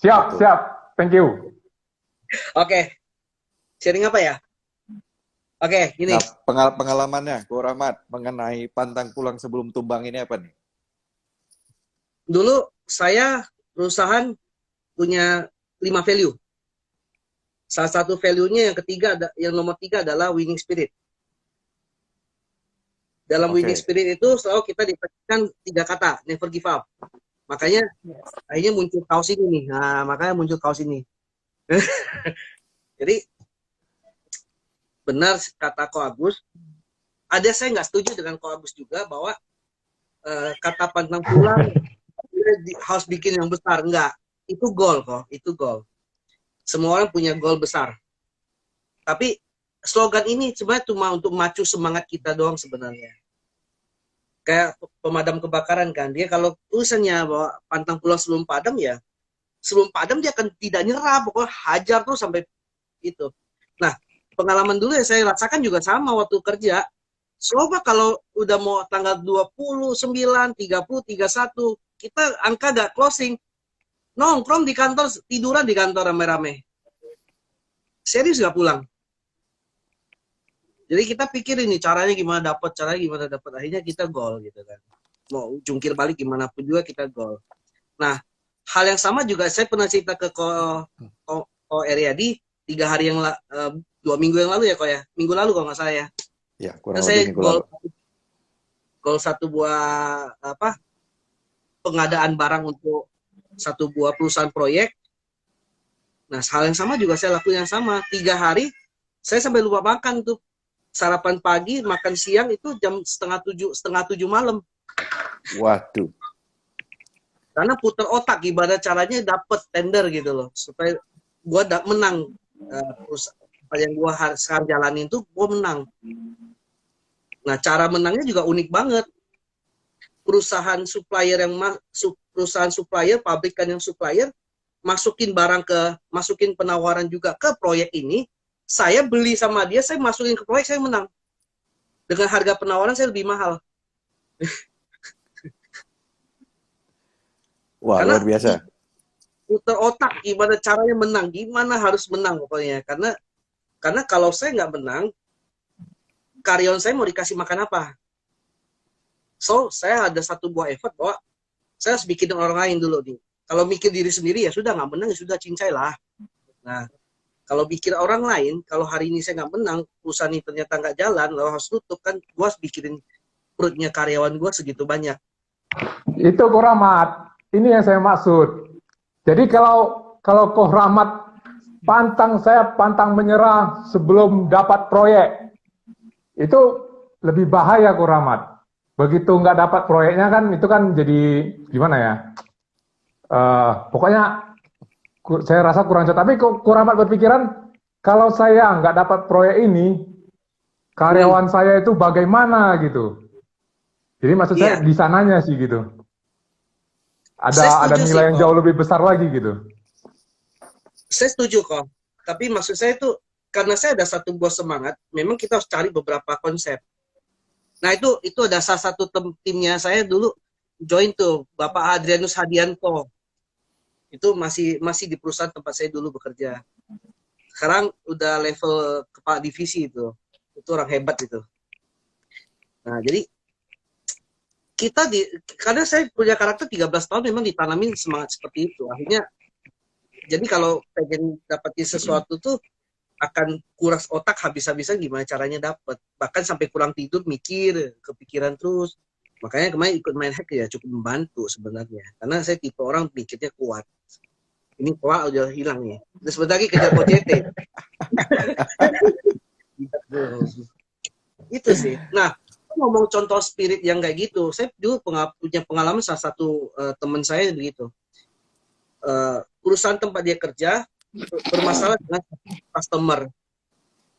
Speaker 2: Siap. Thank you.
Speaker 8: Oke. Sharing apa ya? Oke, gini.
Speaker 1: Nah, pengalamannya, Ko Rahmat, mengenai pantang pulang sebelum tumbang ini apa nih?
Speaker 8: Dulu saya perusahaan punya 5 value. Salah satu value-nya yang nomor 3 adalah winning spirit. Dalam
Speaker 1: Oke.
Speaker 8: winning spirit itu selalu kita ditekankan 3 kata, never give up. Makanya akhirnya muncul kaos ini nih. Nah, makanya muncul kaos ini. Jadi benar kata Ko Agus. Ada saya nggak setuju dengan Ko Agus juga bahwa kata pantang pulang harus bikin yang besar. Enggak, itu goal kok, itu goal. Semua orang punya goal besar. Tapi slogan ini sebenarnya cuma untuk memacu semangat kita doang sebenarnya. Kayak pemadam kebakaran kan, dia kalau tulisannya bahwa pantang pulang sebelum padam ya, sebelum padam dia akan tidak nyerah, pokoknya hajar terus sampai itu. Nah, pengalaman dulu yang saya rasakan juga sama waktu kerja. Coba kalau udah mau tanggal 29, 30, 31, kita angka gak closing, nongkrong di kantor, tiduran di kantor rame-rame. Serius gak pulang. Jadi kita pikir ini caranya gimana dapat, akhirnya kita goal gitu kan. Mau jungkir balik gimana pun juga kita goal. Nah, hal yang sama juga saya pernah cerita ke Ko Eryadi 2 minggu yang lalu ya Ko ya. Minggu lalu kalau nggak salah ya.
Speaker 1: Ya, kurang
Speaker 8: Saya
Speaker 1: lebih minggu lalu.
Speaker 8: goal satu buah pengadaan barang untuk satu buah perusahaan proyek. Nah, hal yang sama juga saya lakukan yang sama. 3 hari saya sampai lupa makan tuh. Sarapan pagi, makan siang itu jam setengah tujuh malam.
Speaker 1: Waduh.
Speaker 8: Karena putar otak gimana caranya dapat tender gitu loh, supaya gua menang yang gua sekarang jalanin tuh gua menang. Nah, cara menangnya juga unik banget. Perusahaan supplier pabrikan yang supplier masukin penawaran juga ke proyek ini. Saya beli sama dia, saya masukin ke proyek, saya menang. Dengan harga penawaran saya lebih mahal.
Speaker 1: Wah,
Speaker 8: Karena
Speaker 1: luar biasa.
Speaker 8: putar otak gimana caranya menang, gimana harus menang pokoknya. Karena kalau saya nggak menang, karyawan saya mau dikasih makan apa? So, saya ada satu buah effort bahwa saya harus bikin orang lain dulu nih. Kalau mikir diri sendiri ya sudah nggak menang, ya sudah cincai lah. Nah, kalau pikir orang lain, kalau hari ini saya nggak menang, perusahaan ini ternyata nggak jalan, lalu harus tutup, kan gue harus bikin perutnya karyawan gue segitu banyak.
Speaker 2: Itu Ko Rahmat. Ini yang saya maksud. Jadi kalau Ko Rahmat pantang menyerah sebelum dapat proyek, itu lebih bahaya Ko Rahmat. begitu nggak dapat proyeknya kan itu kan jadi gimana ya? Pokoknya saya rasa kurang cocok. Tapi kok kurang amat berpikiran kalau saya nggak dapat proyek ini, karyawan saya itu bagaimana gitu. Jadi maksud saya
Speaker 8: Iya.
Speaker 2: di sananya sih gitu.
Speaker 8: Saya
Speaker 2: Ada
Speaker 8: setuju sih
Speaker 2: nilai yang
Speaker 8: kok.
Speaker 2: jauh lebih besar lagi gitu.
Speaker 8: Saya setuju kok. Tapi maksud saya itu karena saya ada satu buah semangat, memang kita harus cari beberapa konsep. Nah itu ada salah satu timnya saya dulu join tuh Bapak Adrianus Hadianto. Itu masih di perusahaan tempat saya dulu bekerja. Sekarang udah level kepala divisi itu. Itu orang hebat itu. Nah, jadi karena saya punya karakter 13 tahun memang ditanamin semangat seperti itu. Akhirnya jadi kalau pengen dapetin sesuatu tuh akan kuras otak habis-habisan gimana caranya dapet. Bahkan sampai kurang tidur mikir, kepikiran terus. Makanya kemarin ikut main hack ya cukup membantu sebenarnya. Karena saya tipe orang pikirnya kuat. Ini kuat udah hilang nih. Terus sebentar lagi kejar OJT. Itu sih. Nah, ngomong contoh spirit yang kayak gitu, saya dulu punya pengalaman salah satu teman saya begitu. Perusahaan tempat dia kerja bermasalah dengan customer.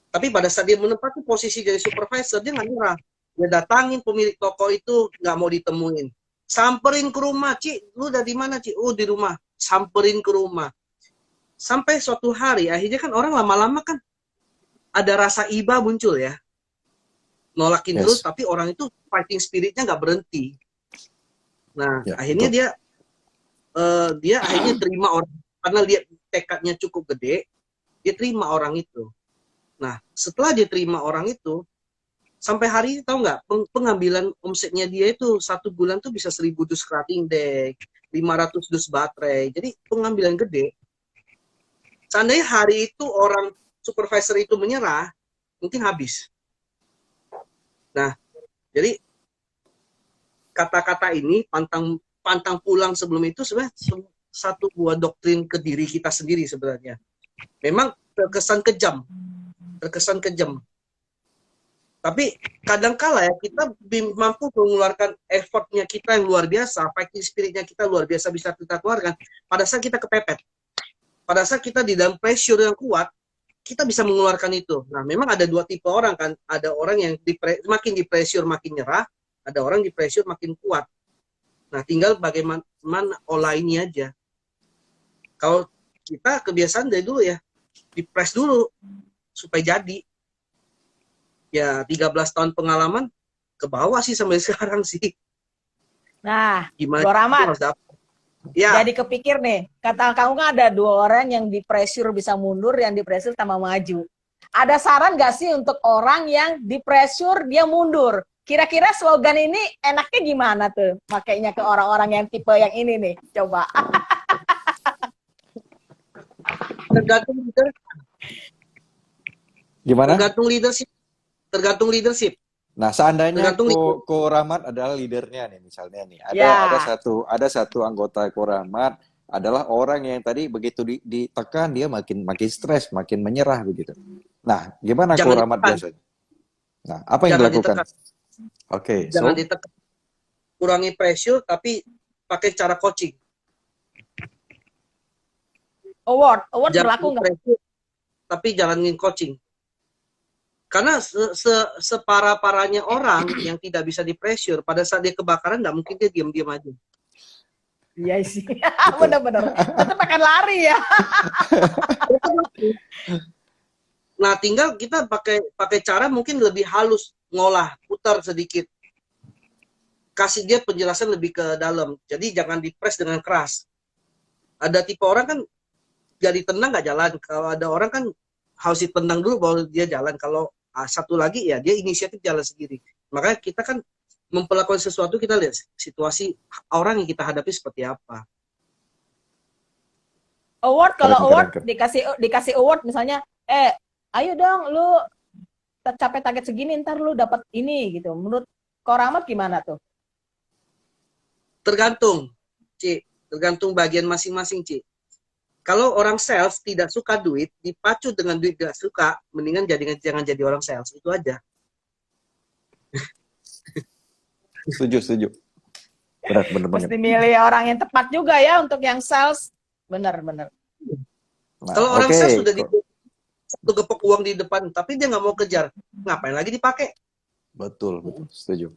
Speaker 8: Tapi pada saat dia menempati posisi jadi supervisor, dia nggak nyerah. Dia datangin pemilik toko itu, nggak mau ditemuin. Samperin ke rumah, Ci, lu udah di mana, Ci? Oh, di rumah. Samperin ke rumah. Sampai suatu hari, akhirnya kan orang lama-lama kan ada rasa iba muncul ya. Nolakin terus, tapi orang itu fighting spiritnya nggak berhenti. Nah, akhirnya dia akhirnya terima orang, karena lihat tekadnya cukup gede, dia terima orang itu. Nah, setelah dia terima orang itu, sampai hari ini tahu nggak, pengambilan omsetnya dia itu 1 bulan tuh bisa 1.000 dus cutting deck, 500 dus baterai. Jadi pengambilan gede. Seandainya hari itu orang supervisor itu menyerah, mungkin habis. Nah, jadi kata-kata ini pantang pulang sebelum itu sebenarnya satu buah doktrin ke diri kita sendiri sebenarnya. Memang terkesan kejam. Tapi kadangkala ya kita mampu mengeluarkan effortnya kita yang luar biasa, fighting spiritnya kita luar biasa bisa kita keluarkan pada saat kita kepepet. Pada saat kita di dalam pressure yang kuat, kita bisa mengeluarkan itu. Nah, memang ada 2 tipe orang kan. Ada orang yang makin di pressure makin nyerah, ada orang di pressure makin kuat. Nah, tinggal bagaimana olah ini aja. Kalau kita kebiasaan dari dulu ya, di press dulu supaya jadi. Ya, 13 tahun pengalaman ke bawah sih sampai sekarang sih.
Speaker 3: Nah,
Speaker 8: Gimana
Speaker 3: Bro Rahmat,
Speaker 8: harus dapat. Ya.
Speaker 3: jadi kepikir nih, kata kamu kan ada 2 orang yang di pressure bisa mundur, yang di pressure tambah maju. Ada saran nggak sih untuk orang yang di pressure dia mundur? Kira-kira slogan ini enaknya gimana tuh? Makainya ke orang-orang yang tipe yang ini nih, coba.
Speaker 8: Tergantung leader.
Speaker 1: Gimana?
Speaker 8: Tergantung leadership.
Speaker 1: Nah, seandainya
Speaker 8: Tergantung
Speaker 1: Ko Rahmat adalah leadernya nih, misalnya nih,
Speaker 3: Ya.
Speaker 1: ada satu anggota Ko Rahmat adalah orang yang tadi begitu ditekan dia makin stres, makin menyerah begitu. Nah, gimana Ko
Speaker 8: Jangan
Speaker 1: Rahmat
Speaker 8: ditekan.
Speaker 1: biasanya? Nah, apa yang
Speaker 8: Jangan
Speaker 1: dilakukan?
Speaker 8: ditekan.
Speaker 1: Oke,
Speaker 8: Jangan ditekan. Kurangi pressure tapi pakai cara coaching.
Speaker 3: Award
Speaker 8: Jangan
Speaker 3: berlaku nggak?
Speaker 8: pressure tapi jalanin coaching. Karena separah-parahnya orang yang tidak bisa di pressure, pada saat dia kebakaran nggak mungkin dia diam-diam aja.
Speaker 3: Iya sih, bener-bener. Tetap akan lari ya.
Speaker 8: Nah, tinggal kita pakai cara mungkin lebih halus, ngolah, putar sedikit. Kasih dia penjelasan lebih ke dalam. Jadi jangan dipres dengan keras. Ada tipe orang kan jadi tendang nggak jalan. Kalau ada orang kan harus ditendang dulu baru dia jalan. Kalau satu lagi ya dia inisiatif jalan sendiri. Makanya kita kan memperlakukan sesuatu, kita lihat situasi orang yang kita hadapi seperti apa.
Speaker 3: Award, kalau
Speaker 1: Keren,
Speaker 3: award
Speaker 1: keren.
Speaker 3: dikasih award misalnya, ayo dong lu capai target segini, ntar lu dapat ini gitu. Menurut Ko Rahmat gimana tuh?
Speaker 8: Tergantung, Ci. Tergantung bagian masing-masing, Ci. Kalau orang sales tidak suka duit, dipacu dengan duit gak suka, mendingan jangan jadi orang sales. Itu aja.
Speaker 1: Setuju, setuju. Benar, benar, benar.
Speaker 3: Mesti milih orang yang tepat juga ya untuk yang sales. Bener, bener.
Speaker 1: Nah,
Speaker 8: Kalau orang
Speaker 1: oke.
Speaker 8: sales sudah di satu gepok uang di depan, tapi dia nggak mau kejar, ngapain lagi dipakai?
Speaker 1: Betul, betul, setuju.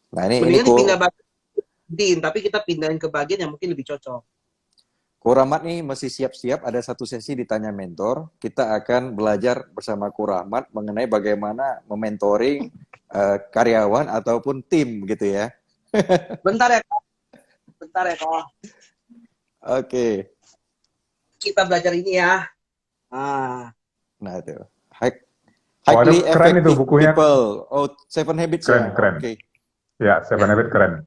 Speaker 1: Nah, ini
Speaker 8: Mendingan
Speaker 1: Ko,
Speaker 8: dipindah bagian, tapi kita pindahin ke bagian yang mungkin lebih cocok.
Speaker 1: Ko Rahmat nih masih siap-siap ada satu sesi ditanya mentor. Kita akan belajar bersama Ko Rahmat mengenai bagaimana mementoring karyawan ataupun tim gitu ya.
Speaker 8: Bentar ya, Kak. Bentar ya, Kak.
Speaker 1: Oke.
Speaker 8: Kita belajar ini ya.
Speaker 1: Nah, itu.
Speaker 2: Oh, ada
Speaker 1: Highly
Speaker 2: keren itu
Speaker 1: effective
Speaker 2: bukunya.
Speaker 1: people. Oh, Seven Habits
Speaker 2: Keren,
Speaker 1: ya.
Speaker 2: keren.
Speaker 1: Oke.
Speaker 2: Ya, Seven Habits keren.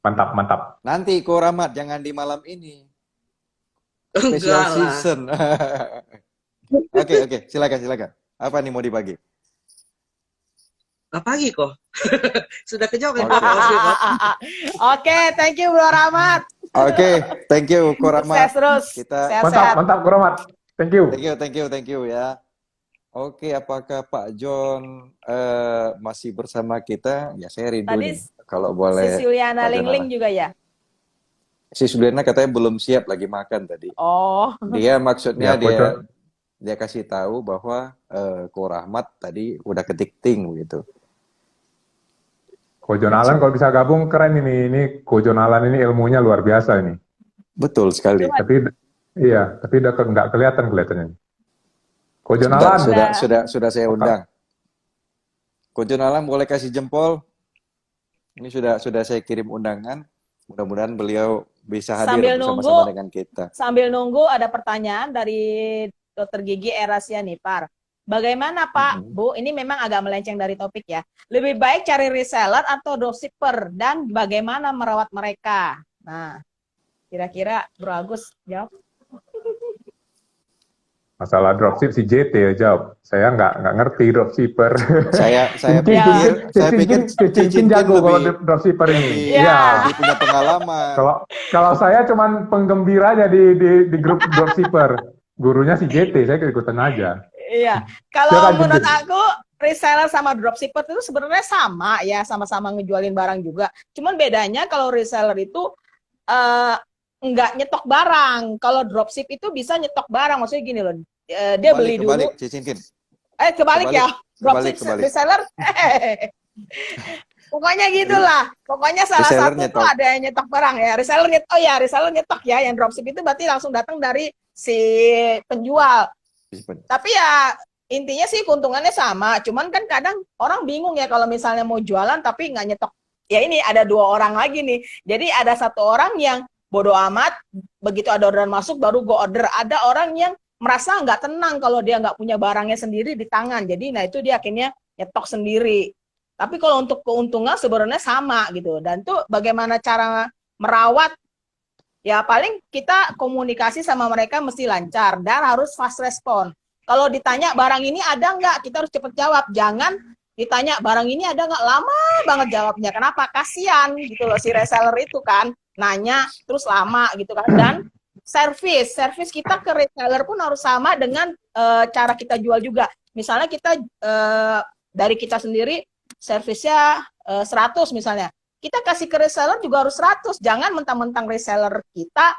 Speaker 2: Mantap, mantap.
Speaker 1: Nanti Ko Rahmat jangan di malam ini. Special
Speaker 8: Enggak lah.
Speaker 1: season. Oke, silakan, silakan. Apa nih mau dibagi?
Speaker 8: Apa lagi kok? Sudah kejawab kan?
Speaker 1: Oke.
Speaker 3: Oke, thank you Bro Rahmat.
Speaker 1: Oke, thank you Ko Rahmat.
Speaker 3: Sukses terus.
Speaker 1: Kita
Speaker 2: Mantap,
Speaker 3: Sehat-sehat.
Speaker 2: mantap, Ko Rahmat. Thank you.
Speaker 1: thank you ya. Oke, apakah Pak John masih bersama kita? Ya, saya rindu
Speaker 3: Tadi
Speaker 1: nih. Kalau boleh.
Speaker 3: Si Suliana
Speaker 1: Pak John
Speaker 3: Lingling
Speaker 1: Alan.
Speaker 3: juga ya?
Speaker 1: Si Suliana katanya belum siap, lagi makan tadi.
Speaker 3: Oh,
Speaker 1: Dia maksudnya
Speaker 2: Ya, Ko John.
Speaker 1: dia kasih tahu bahwa Ko Rahmat tadi udah ketik ting begitu.
Speaker 2: Ko John Alan kalau bisa gabung keren ini. Ini Ko John Alan ini ilmunya luar biasa ini.
Speaker 1: Betul sekali.
Speaker 2: Tapi iya, tapi udah nggak kelihatan kelihatannya. Ko John Alan.
Speaker 1: Sudah saya undang. Ko John Alan boleh kasih jempol. Ini sudah saya kirim undangan. Mudah-mudahan beliau bisa hadir
Speaker 3: Sambil
Speaker 1: bersama-sama dengan kita.
Speaker 3: sambil nunggu ada pertanyaan dari Dr. Gigi Erasia Nipar. Bagaimana Pak, Bu? Ini memang agak melenceng dari topik ya. Lebih baik cari reseller atau dropshipper dan bagaimana merawat mereka? Nah, kira-kira Bro Agus jawab.
Speaker 2: Masalah dropship si JT ya jawab. Saya nggak ngerti dropshipper.
Speaker 1: Saya
Speaker 2: Cincin
Speaker 1: pikir
Speaker 2: Cincin jago kalau dropshipper ini. Iya.
Speaker 1: lebih punya pengalaman.
Speaker 2: Kalau saya cuman penggembiranya di grup dropshipper. Gurunya si JT, saya ikutan aja.
Speaker 3: Iya, kalau
Speaker 2: Silakan,
Speaker 3: menurut
Speaker 2: Cincin.
Speaker 3: aku reseller sama dropshipper itu sebenarnya sama ya, sama-sama ngejualin barang juga. Cuman bedanya kalau reseller itu nggak nyetok barang. Kalau dropship itu bisa nyetok barang. Maksudnya gini loh, dia beli dulu.
Speaker 1: Kebalik, Cincin.
Speaker 3: Kebalik ya. Dropship
Speaker 1: Kebalik.
Speaker 3: reseller. Pokoknya gitulah. Pokoknya salah
Speaker 1: Reseller
Speaker 3: satu
Speaker 1: nyetok.
Speaker 3: tuh ada yang nyetok barang ya. Reseller nyetok. Oh ya, reseller nyetok ya. Yang dropship itu berarti langsung datang dari si penjual. Tapi ya intinya sih keuntungannya sama. Cuman kan kadang orang bingung ya kalau misalnya mau jualan tapi nggak nyetok. Ya ini ada dua orang lagi nih. Jadi ada satu orang yang bodoh amat, begitu ada orderan masuk baru go order. Ada orang yang merasa nggak tenang kalau dia nggak punya barangnya sendiri di tangan. Jadi nah itu dia akhirnya nyetok sendiri. Tapi kalau untuk keuntungan sebenarnya sama gitu. Dan tuh bagaimana cara merawat, ya paling kita komunikasi sama mereka mesti lancar dan harus fast respon. Kalau ditanya barang ini ada nggak, kita harus cepet jawab. Jangan ditanya barang ini ada nggak, lama banget jawabnya. Kenapa? Kasian gitu loh si reseller itu kan. Nanya terus lama gitu kan. Dan service kita ke reseller pun harus sama dengan cara kita jual juga. Misalnya kita dari kita sendiri servisnya 100 misalnya. Kita kasih ke reseller juga harus 100. Jangan mentang-mentang reseller kita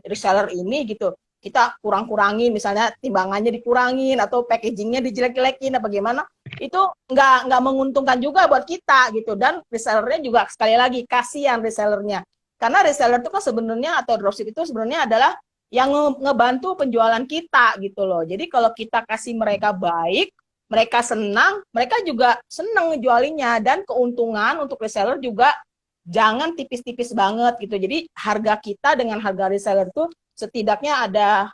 Speaker 3: reseller ini gitu. Kita kurang-kurangin misalnya timbangannya dikurangin atau packagingnya dijelek-jelekin apa gimana. Itu nggak menguntungkan juga buat kita gitu. Dan resellernya juga sekali lagi kasihan resellernya. Karena reseller itu kan sebenarnya atau dropship itu sebenarnya adalah yang ngebantu penjualan kita gitu loh. Jadi kalau kita kasih mereka baik, mereka senang, mereka juga senang ngejualinya. Dan keuntungan untuk reseller juga jangan tipis-tipis banget gitu. Jadi harga kita dengan harga reseller itu setidaknya ada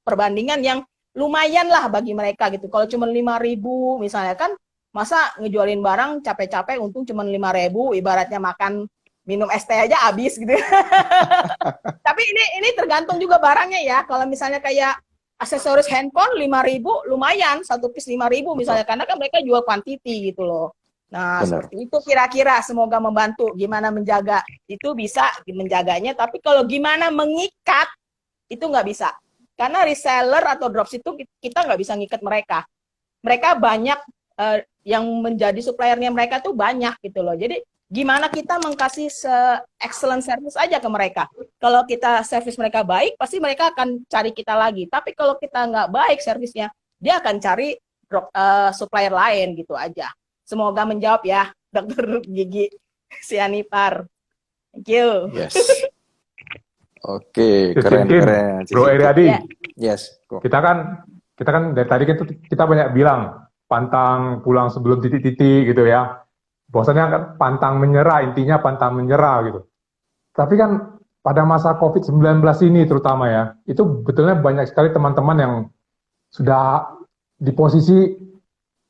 Speaker 3: perbandingan yang lumayan lah bagi mereka gitu. Kalau cuma 5.000 misalnya kan, masa ngejualin barang capek-capek untung cuma 5.000, ibaratnya makan minum es teh aja habis gitu. Tapi ini tergantung juga barangnya ya. Kalau misalnya kayak aksesoris handphone 5.000 lumayan, satu piece 5.000 misalnya, karena kan mereka jual quantity gitu loh. Nah,
Speaker 1: Benar.
Speaker 3: seperti itu kira-kira, semoga membantu gimana menjaga. Itu bisa menjaganya, tapi kalau gimana mengikat, itu nggak bisa. Karena reseller atau dropship itu kita nggak bisa ngikat mereka. Mereka banyak yang menjadi suppliernya mereka tuh banyak gitu loh. Jadi gimana kita mengkasih excellent service aja ke mereka. Kalau kita service mereka baik, pasti mereka akan cari kita lagi. Tapi kalau kita nggak baik servisnya, dia akan cari supplier lain gitu aja. Semoga menjawab ya, Dokter Gigi Sianipar. Thank you.
Speaker 1: Yes. Oke,
Speaker 2: Cincin,
Speaker 1: keren.
Speaker 2: Bro Eriadi,
Speaker 3: Ya.
Speaker 1: Yes, kok.
Speaker 2: kita kan dari tadi kan kita banyak bilang pantang pulang sebelum titik-titik gitu ya. Bahwasanya kan pantang menyerah, intinya pantang menyerah gitu. Tapi kan pada masa COVID-19 ini terutama ya, itu betulnya banyak sekali teman-teman yang sudah di posisi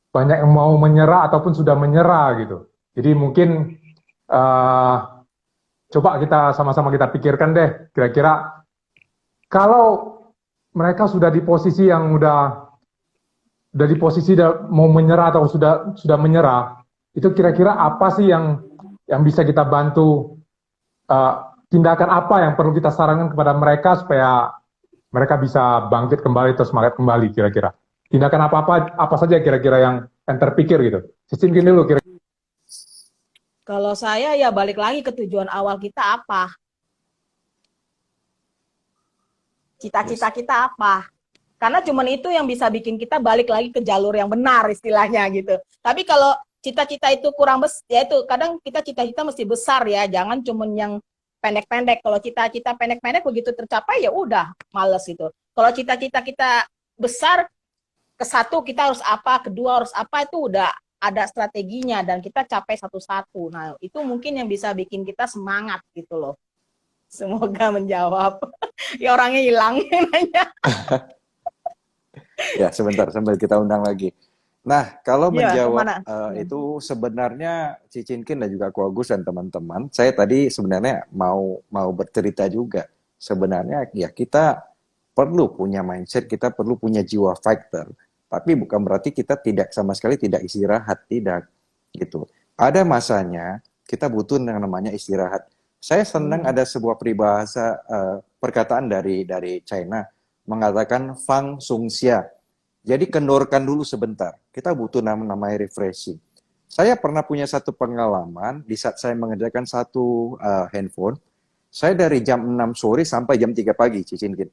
Speaker 2: banyak yang mau menyerah ataupun sudah menyerah gitu. Jadi mungkin coba kita sama-sama kita pikirkan deh, kira-kira kalau mereka sudah di posisi yang udah di posisi mau menyerah atau sudah menyerah, itu kira-kira apa sih yang bisa kita bantu, tindakan apa yang perlu kita sarankan kepada mereka supaya mereka bisa bangkit kembali atau semangat kembali kira-kira. Tindakan apa saja kira-kira yang terpikir gitu. Sistem gini dulu kira-kira.
Speaker 3: Kalau saya ya balik lagi ke tujuan awal kita apa. Cita-cita kita apa. Karena cuman itu yang bisa bikin kita balik lagi ke jalur yang benar istilahnya gitu. Tapi kalau cita-cita itu kurang ya itu kadang kita cita-cita mesti besar ya, jangan cuman yang pendek-pendek. Kalau cita-cita pendek-pendek begitu tercapai ya udah males gitu. Kalau cita-cita kita besar, ke satu kita harus apa, kedua harus apa, itu udah ada strateginya dan kita capai satu-satu. Nah, itu mungkin yang bisa bikin kita semangat gitu loh. Semoga menjawab. Ya orangnya hilang nanya.
Speaker 1: Ya, sebentar sambil kita undang lagi. Nah, kalau
Speaker 3: Iya,
Speaker 1: menjawab
Speaker 3: kemana?
Speaker 1: itu sebenarnya Cicinkin dan juga Ko Agus dan teman-teman, saya tadi sebenarnya mau bercerita juga. Sebenarnya ya kita perlu punya mindset, kita perlu punya jiwa fighter. Tapi bukan berarti kita tidak sama sekali tidak istirahat, tidak gitu. Ada masanya kita butuh yang namanya istirahat. Saya senang ada sebuah peribahasa perkataan dari China mengatakan Fang Sung Xia. Jadi kendorkan dulu sebentar. Kita butuh namanya refreshing. Saya pernah punya satu pengalaman di saat saya mengerjakan satu handphone. Saya dari jam 6 sore sampai jam 3 pagi, Cicinkin.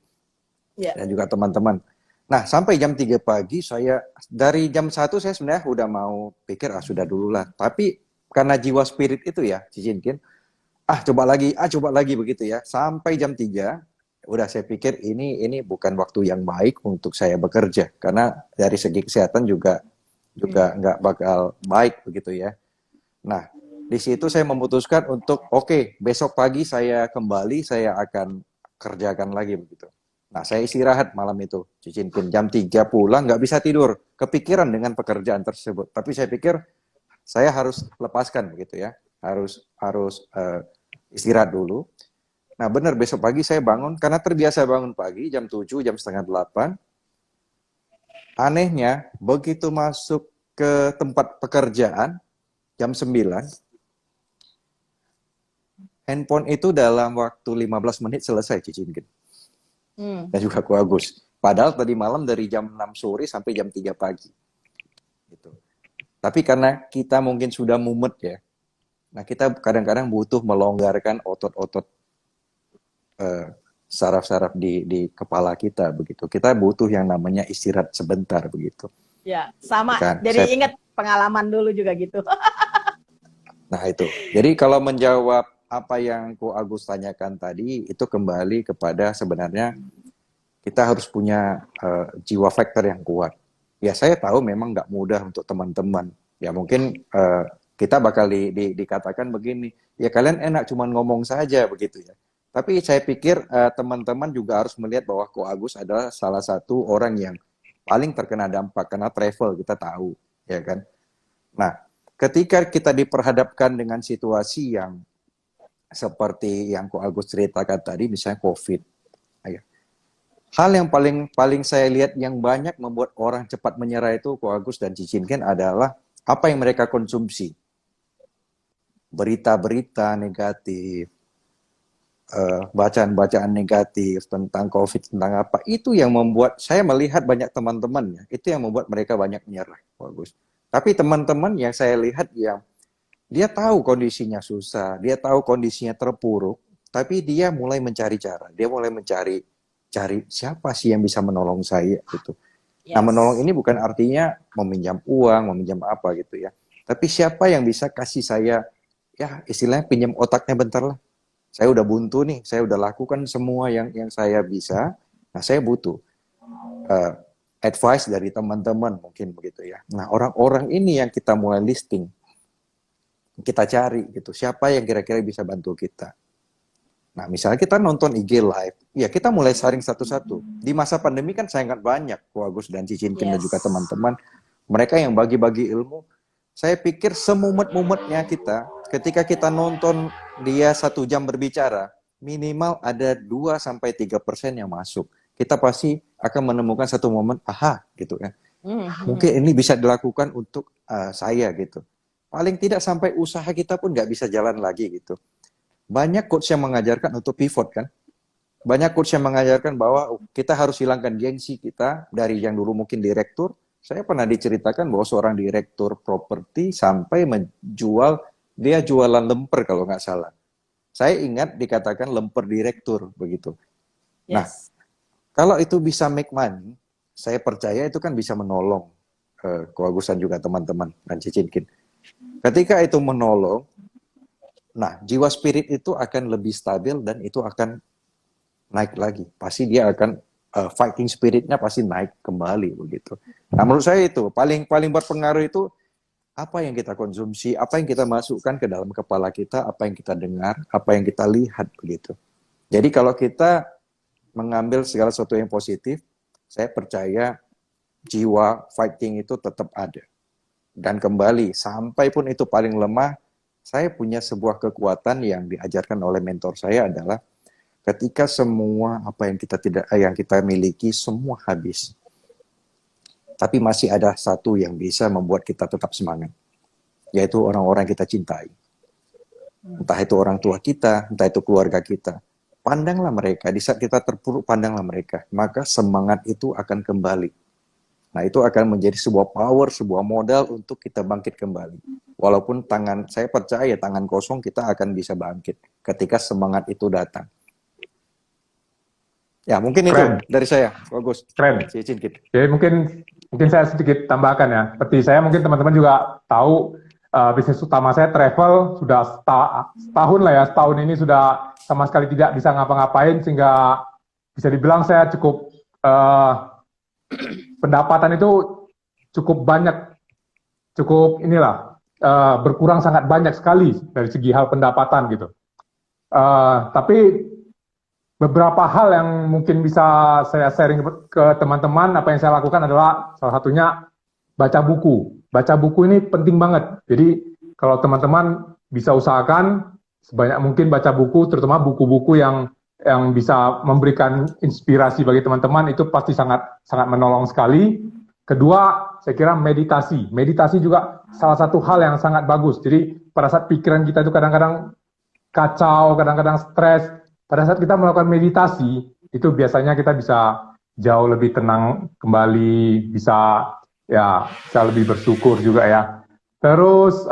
Speaker 3: Ya.
Speaker 1: Dan juga teman-teman. Nah, sampai jam 3 pagi saya dari jam 1 saya sebenarnya udah mau pikir sudah dulu lah. Tapi karena jiwa spirit itu ya, Cicinkin, coba lagi begitu ya. Sampai jam 3 udah saya pikir ini bukan waktu yang baik untuk saya bekerja karena dari segi kesehatan juga nggak bakal baik begitu ya. Nah, di situ saya memutuskan untuk besok pagi saya kembali, saya akan kerjakan lagi begitu. Nah, saya istirahat malam itu, Cicinkin. Jam 3 pulang, nggak bisa tidur. Kepikiran dengan pekerjaan tersebut. Tapi saya pikir, saya harus lepaskan begitu ya. Harus istirahat dulu. Nah, benar besok pagi saya bangun, karena terbiasa bangun pagi, jam 7, jam setengah 8. Anehnya, begitu masuk ke tempat pekerjaan, jam 9, handphone itu dalam waktu 15 menit selesai, Cicinkin. Dan juga Ko Agus. Padahal tadi malam dari jam 6 sore sampai jam 3 pagi. Gitu. Tapi karena kita mungkin sudah mumet ya, nah kita kadang-kadang butuh melonggarkan otot-otot saraf-saraf di kepala kita begitu. Kita butuh yang namanya istirahat sebentar begitu.
Speaker 3: Ya, sama.
Speaker 1: Kan?
Speaker 3: Jadi ingat pengalaman dulu juga gitu.
Speaker 1: Nah itu. Jadi kalau menjawab apa yang Ko Agus tanyakan tadi, itu kembali kepada sebenarnya kita harus punya jiwa fighter yang kuat. Ya saya tahu memang nggak mudah untuk teman-teman. Ya mungkin kita bakal dikatakan begini, ya kalian enak cuman ngomong saja begitu ya. Tapi saya pikir teman-teman juga harus melihat bahwa Ko Agus adalah salah satu orang yang paling terkena dampak karena travel kita tahu, ya kan. Nah, ketika kita diperhadapkan dengan situasi yang seperti yang Ko Agus ceritakan tadi, misalnya COVID. Hal yang paling saya lihat yang banyak membuat orang cepat menyerah itu Ko Agus dan Cicinkin adalah apa yang mereka konsumsi. Berita-berita negatif, bacaan-bacaan negatif tentang COVID, tentang apa. Itu yang membuat saya melihat banyak teman-temannya, itu yang membuat mereka banyak menyerah, Ko Agus. Tapi teman-teman yang saya lihat yang dia tahu kondisinya susah, dia tahu kondisinya terpuruk, tapi dia mulai mencari cara, dia mulai mencari siapa sih yang bisa menolong saya gitu. Nah, menolong ini bukan artinya meminjam uang, meminjam apa gitu ya. Tapi siapa yang bisa kasih saya, ya istilahnya pinjam otaknya bentar lah. Saya udah buntu nih, saya udah lakukan semua yang saya bisa. Nah, saya butuh advice dari teman-teman mungkin begitu ya. Nah, orang-orang ini yang kita mulai listing, kita cari gitu, siapa yang kira-kira bisa bantu kita. Nah, misalnya kita nonton IG live, ya kita mulai saring satu-satu. Di masa pandemi kan sangat banyak, Ko Agus dan Cicinkin dan juga teman-teman, mereka yang bagi-bagi ilmu. Saya pikir semumet-mumetnya kita, ketika kita nonton dia 1 jam berbicara, minimal ada 2-3% yang masuk. Kita pasti akan menemukan satu momen, aha gitu kan. Mungkin ini bisa dilakukan untuk saya gitu. Paling tidak sampai usaha kita pun nggak bisa jalan lagi gitu. Banyak coach yang mengajarkan untuk pivot kan. Banyak coach yang mengajarkan bahwa kita harus hilangkan gengsi kita dari yang dulu mungkin direktur. Saya pernah diceritakan bahwa seorang direktur properti sampai menjual, dia jualan lemper kalau nggak salah. Saya ingat dikatakan lemper direktur begitu. Nah, kalau itu bisa make money, saya percaya itu kan bisa menolong Ko Agusan juga teman-teman dan Cicinkin. Ketika itu menolong, nah jiwa spirit itu akan lebih stabil dan itu akan naik lagi. Pasti dia akan fighting spiritnya pasti naik kembali begitu. Nah menurut saya itu paling berpengaruh itu apa yang kita konsumsi, apa yang kita masukkan ke dalam kepala kita, apa yang kita dengar, apa yang kita lihat begitu. Jadi kalau kita mengambil segala sesuatu yang positif, saya percaya jiwa fighting itu tetap ada. Dan kembali, sampai pun itu paling lemah, saya punya sebuah kekuatan yang diajarkan oleh mentor saya adalah ketika semua apa yang kita miliki semua habis. Tapi masih ada satu yang bisa membuat kita tetap semangat, yaitu orang-orang yang kita cintai. Entah itu orang tua kita, entah itu keluarga kita. Pandanglah mereka, di saat kita terpuruk, pandanglah mereka. Maka semangat itu akan kembali. Nah, itu akan menjadi sebuah power, sebuah modal untuk kita bangkit kembali. Walaupun saya percaya tangan kosong kita akan bisa bangkit ketika semangat itu datang. Ya, mungkin
Speaker 2: Keren.
Speaker 1: itu dari saya, bagus.
Speaker 2: Keren.
Speaker 1: Cicinkin.
Speaker 2: Jadi mungkin saya sedikit tambahkan ya. Seperti saya mungkin teman-teman juga tahu bisnis utama saya travel sudah setahun lah ya. Setahun ini sudah sama sekali tidak bisa ngapa-ngapain sehingga bisa dibilang saya cukup pendapatan itu cukup banyak, berkurang sangat banyak sekali dari segi hal pendapatan gitu. Tapi beberapa hal yang mungkin bisa saya sharing ke teman-teman, apa yang saya lakukan adalah salah satunya baca buku. Baca buku ini penting banget. Jadi kalau teman-teman bisa usahakan sebanyak mungkin baca buku, terutama buku-buku yang bisa memberikan inspirasi bagi teman-teman, itu pasti sangat menolong sekali. Kedua, saya kira meditasi. Meditasi juga salah satu hal yang sangat bagus. Jadi pada saat pikiran kita itu kadang-kadang kacau, kadang-kadang stres, pada saat kita melakukan meditasi, itu biasanya kita bisa jauh lebih tenang kembali, bisa lebih bersyukur juga ya. Terus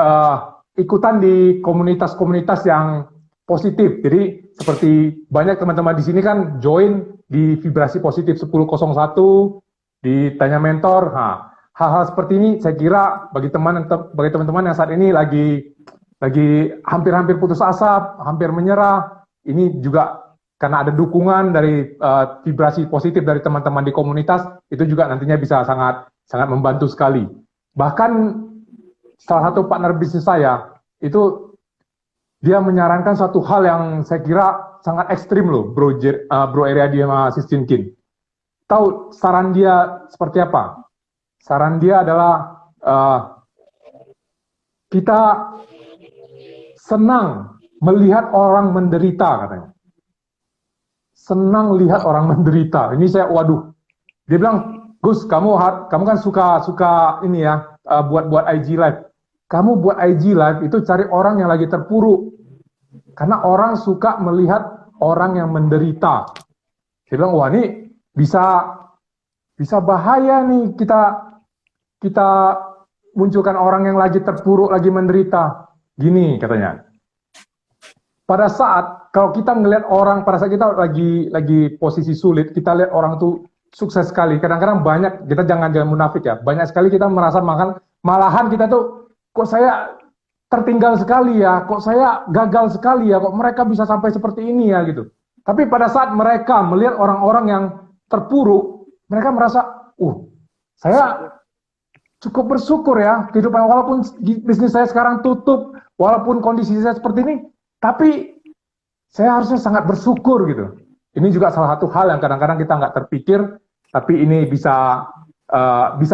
Speaker 2: ikutan di komunitas-komunitas yang positif. Jadi seperti banyak teman-teman di sini kan join di Vibrasi Positif 1001, di Tanya Mentor. Nah, hal-hal seperti ini saya kira bagi teman-teman yang saat ini lagi hampir-hampir putus asa, hampir menyerah, ini juga karena ada dukungan dari vibrasi positif dari teman-teman di komunitas, itu juga nantinya bisa sangat membantu sekali. Bahkan salah satu partner bisnis saya, itu dia menyarankan suatu hal yang saya kira sangat ekstrim loh, Bro Eriadi sama Cicinkin. Tahu saran dia seperti apa? Saran dia adalah kita senang melihat orang menderita, katanya. Senang lihat orang menderita. Ini saya, waduh. Dia bilang, Gus, kamu kan suka ini ya, buat IG live. Kamu buat IG live itu cari orang yang lagi terpuruk. Karena orang suka melihat orang yang menderita. Dia bilang, wah ini bisa bahaya nih kita munculkan orang yang lagi terpuruk, lagi menderita. Gini katanya. Pada saat kalau kita ngelihat orang, pada saat kita lagi posisi sulit, kita lihat orang tuh sukses sekali. Kadang-kadang banyak, kita jangan munafik ya. Banyak sekali kita merasa malahan kita tuh, kok saya tertinggal sekali ya, kok saya gagal sekali ya, kok mereka bisa sampai seperti ini ya gitu. Tapi pada saat mereka melihat orang-orang yang terpuruk, mereka merasa, saya cukup bersyukur ya, kehidupan walaupun bisnis saya sekarang tutup, walaupun kondisi saya seperti ini, tapi saya harusnya sangat bersyukur gitu. Ini juga salah satu hal yang kadang-kadang kita nggak terpikir, tapi ini bisa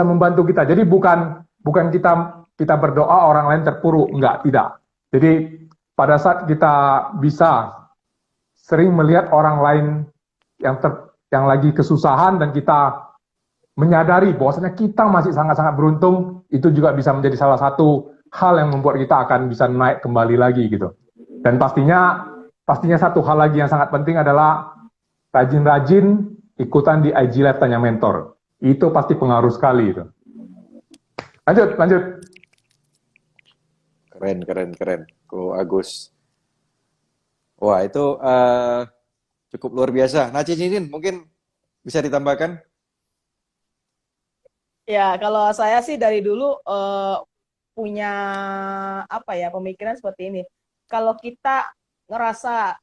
Speaker 2: membantu kita. Jadi bukan kita berdoa orang lain terpuruk, tidak. Jadi pada saat kita bisa sering melihat orang lain yang lagi kesusahan dan kita menyadari bahwasanya kita masih sangat-sangat beruntung, itu juga bisa menjadi salah satu hal yang membuat kita akan bisa naik kembali lagi gitu. Dan pastinya satu hal lagi yang sangat penting adalah rajin-rajin ikutan di IG Live Tanya Mentor. Itu pasti pengaruh sekali itu. Lanjut.
Speaker 1: Keren. Ko Agus. Wah, itu cukup luar biasa. Nah, Cincin, mungkin bisa ditambahkan?
Speaker 3: Ya, kalau saya sih dari dulu punya pemikiran seperti ini. Kalau kita ngerasa